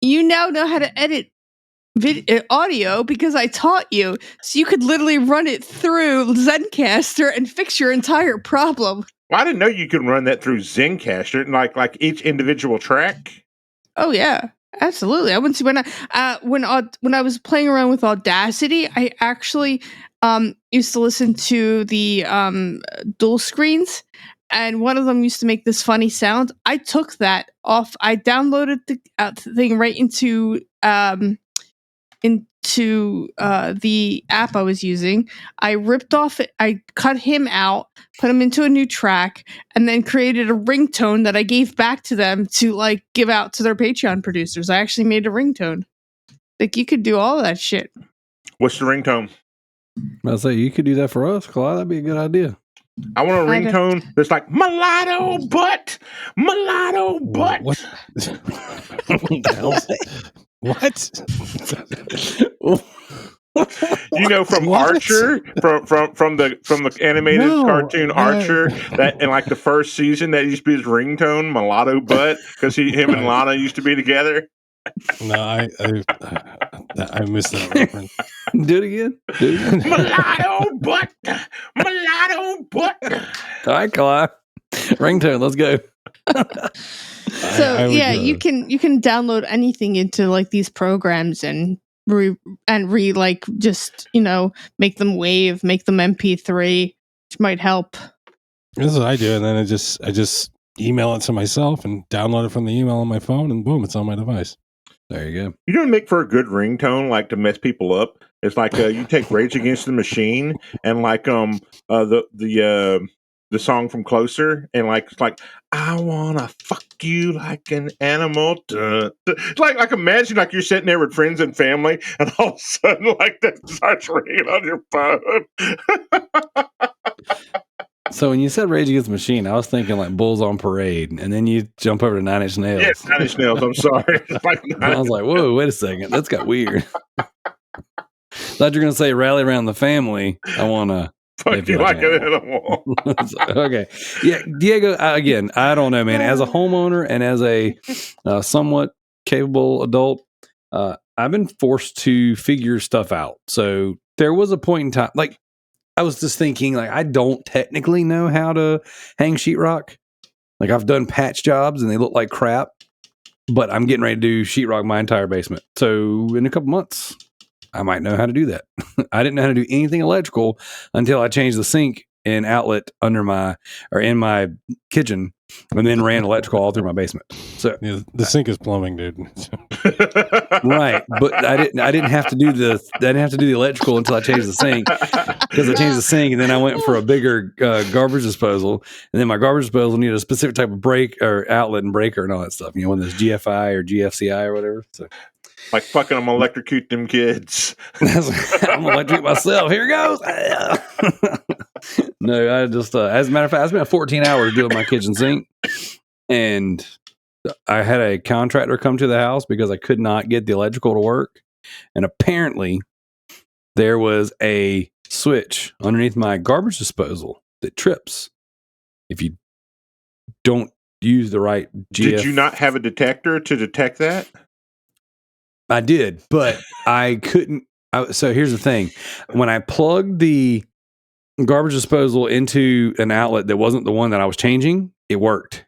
You now know how to edit audio because I taught you, so you could literally run it through Zencaster and fix your entire problem. Well, I didn't know you could run that through Zencaster, like each individual track. Oh yeah, Absolutely. I wouldn't see when I was playing around with Audacity, I actually used to listen to the dual screens, and one of them used to make this funny sound. I took that off. I downloaded the thing right into the app I was using. I ripped off it. I cut him out, put him into a new track, and then created a ringtone that I gave back to them to like give out to their Patreon producers. I actually made a ringtone. Like you could do all of that shit. What's the ringtone? I'll say you could do that for us, Clyde. That'd be a good idea. I want a ringtone that's like mulatto butt. What? What? You know, from What? Archer, from the animated cartoon Archer, that in like the first season that used to be his ringtone, mulatto butt, because him and Lana used to be together. No, I missed that reference. Do it again. Mulatto butt. All right, Clyde. Ringtone. Let's go. So you can download anything into like these programs and like just make them wave, make them MP3, which might help. This is what I do, and then I just email it to myself and download it from the email on my phone, and boom, it's on my device. There you go. You don't make for a good ringtone, like to mess people up. It's like you take Rage Against the Machine and like the song from Closer, and like it's like I wanna fuck you like an animal. It's like imagine like you're sitting there with friends and family, and all of a sudden like that starts ringing on your phone. So when you said Rage Against the Machine, I was thinking like Bulls on Parade, and then you jump over to Nine Inch Nails. Yes, 9 Inch Nails. I'm sorry. I was like, whoa, wait a second. That's got weird. Thought you were going to say Rally Around the Family. I want to fuck you like an animal. Okay. Yeah, Diego, again, I don't know, man. As a homeowner and as a somewhat capable adult, I've been forced to figure stuff out. So there was a point in time, like, I was just thinking, like, I don't technically know how to hang sheetrock. Like, I've done patch jobs and they look like crap, but I'm getting ready to do sheetrock my entire basement. So in a couple months, I might know how to do that. I didn't know how to do anything electrical until I changed the sink and outlet in my kitchen, and then ran electrical all through my basement. So yeah, the sink is plumbing, dude. Right, but I didn't have to do the electrical until I changed the sink, because I changed the sink, and then I went for a bigger garbage disposal, and then my garbage disposal needed a specific type of break or outlet and breaker and all that stuff. One of those GFI or GFCI or whatever. So. Like fucking, I'm gonna electrocute them kids. I'm gonna electrocute myself. Here goes. No, I just as a matter of fact, I spent 14 hours doing my kitchen sink, and I had a contractor come to the house because I could not get the electrical to work, and apparently there was a switch underneath my garbage disposal that trips if you don't use the right GF. Did you not have a detector to detect that? I did, but I couldn't. So here's the thing. When I plugged the garbage disposal into an outlet that wasn't the one that I was changing, it worked.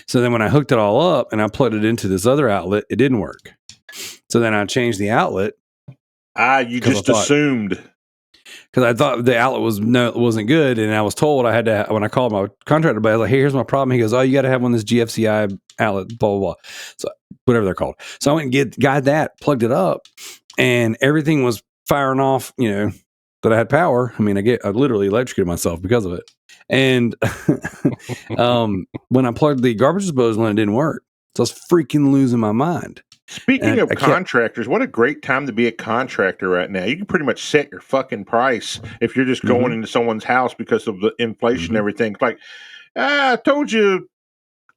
So then when I hooked it all up and I plugged it into this other outlet, it didn't work. So then I changed the outlet. You just assumed. Because I thought the outlet wasn't good, and I was told I had to. When I called my contractor, I was like, "Hey, here's my problem." He goes, "Oh, you got to have one of this GFCI outlet, blah blah blah." So whatever they're called. So I went and got that, plugged it up, and everything was firing off. That I had power. I mean, I literally electrocuted myself because of it. And when I plugged the garbage disposal in, it didn't work. So I was freaking losing my mind. Speaking of contractors, what a great time to be a contractor right now. You can pretty much set your fucking price if you're just going into someone's house because of the inflation and everything. It's like, I told you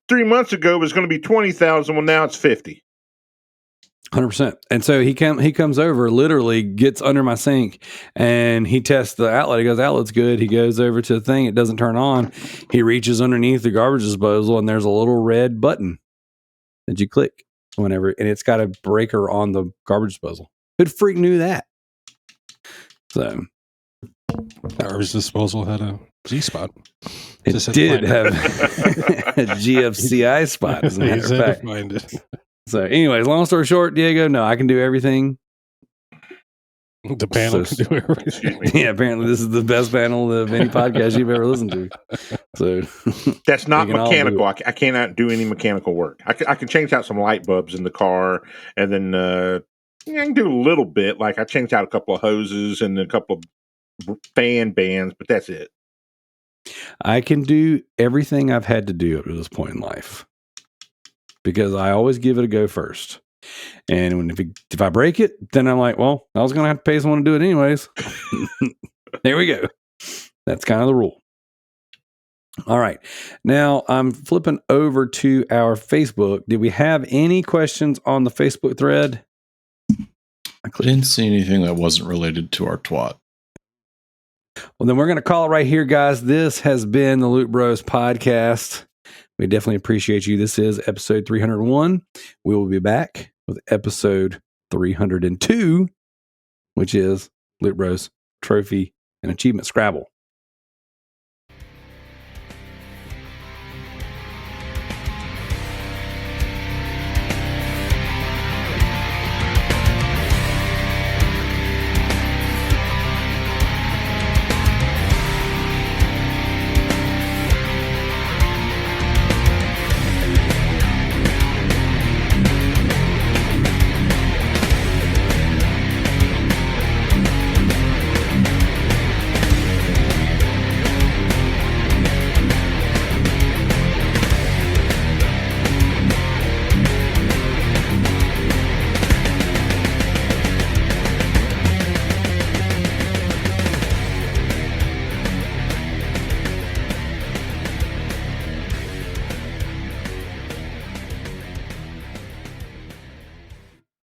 3 months ago it was going to be 20,000. Well, now it's 50. 100%. And so he comes over, literally gets under my sink, and he tests the outlet. He goes, outlet's good. He goes over to the thing. It doesn't turn on. He reaches underneath the garbage disposal, and there's a little red button that you click whenever, and it's got a breaker on the garbage disposal. Who'd freak knew that? So garbage disposal had a G spot. It did have a GFCI spot, as a matter of fact. So, anyways, long story short, Diego, no, I can do everything. The panel So- can do everything. Excuse me. Yeah, apparently this is the best panel of any podcast you've ever listened to. So, That's not we can all do mechanical. it. I cannot do any mechanical work. I can change out some light bulbs in the car, and then I can do a little bit. Like I changed out a couple of hoses and a couple of fan bands, but that's it. I can do everything I've had to do up to this point in life because I always give it a go first. And if I break it, then I'm like, well, I was going to have to pay someone to do it anyways. There we go. That's kind of the rule. All right. Now I'm flipping over to our Facebook. Did we have any questions on the Facebook thread? I didn't see anything that wasn't related to our twat. Well, then we're going to call it right here, guys. This has been the Loot Bros podcast. We definitely appreciate you. This is episode 301. We will be back with episode 302, which is Loot Bros Trophy and Achievement Scrabble.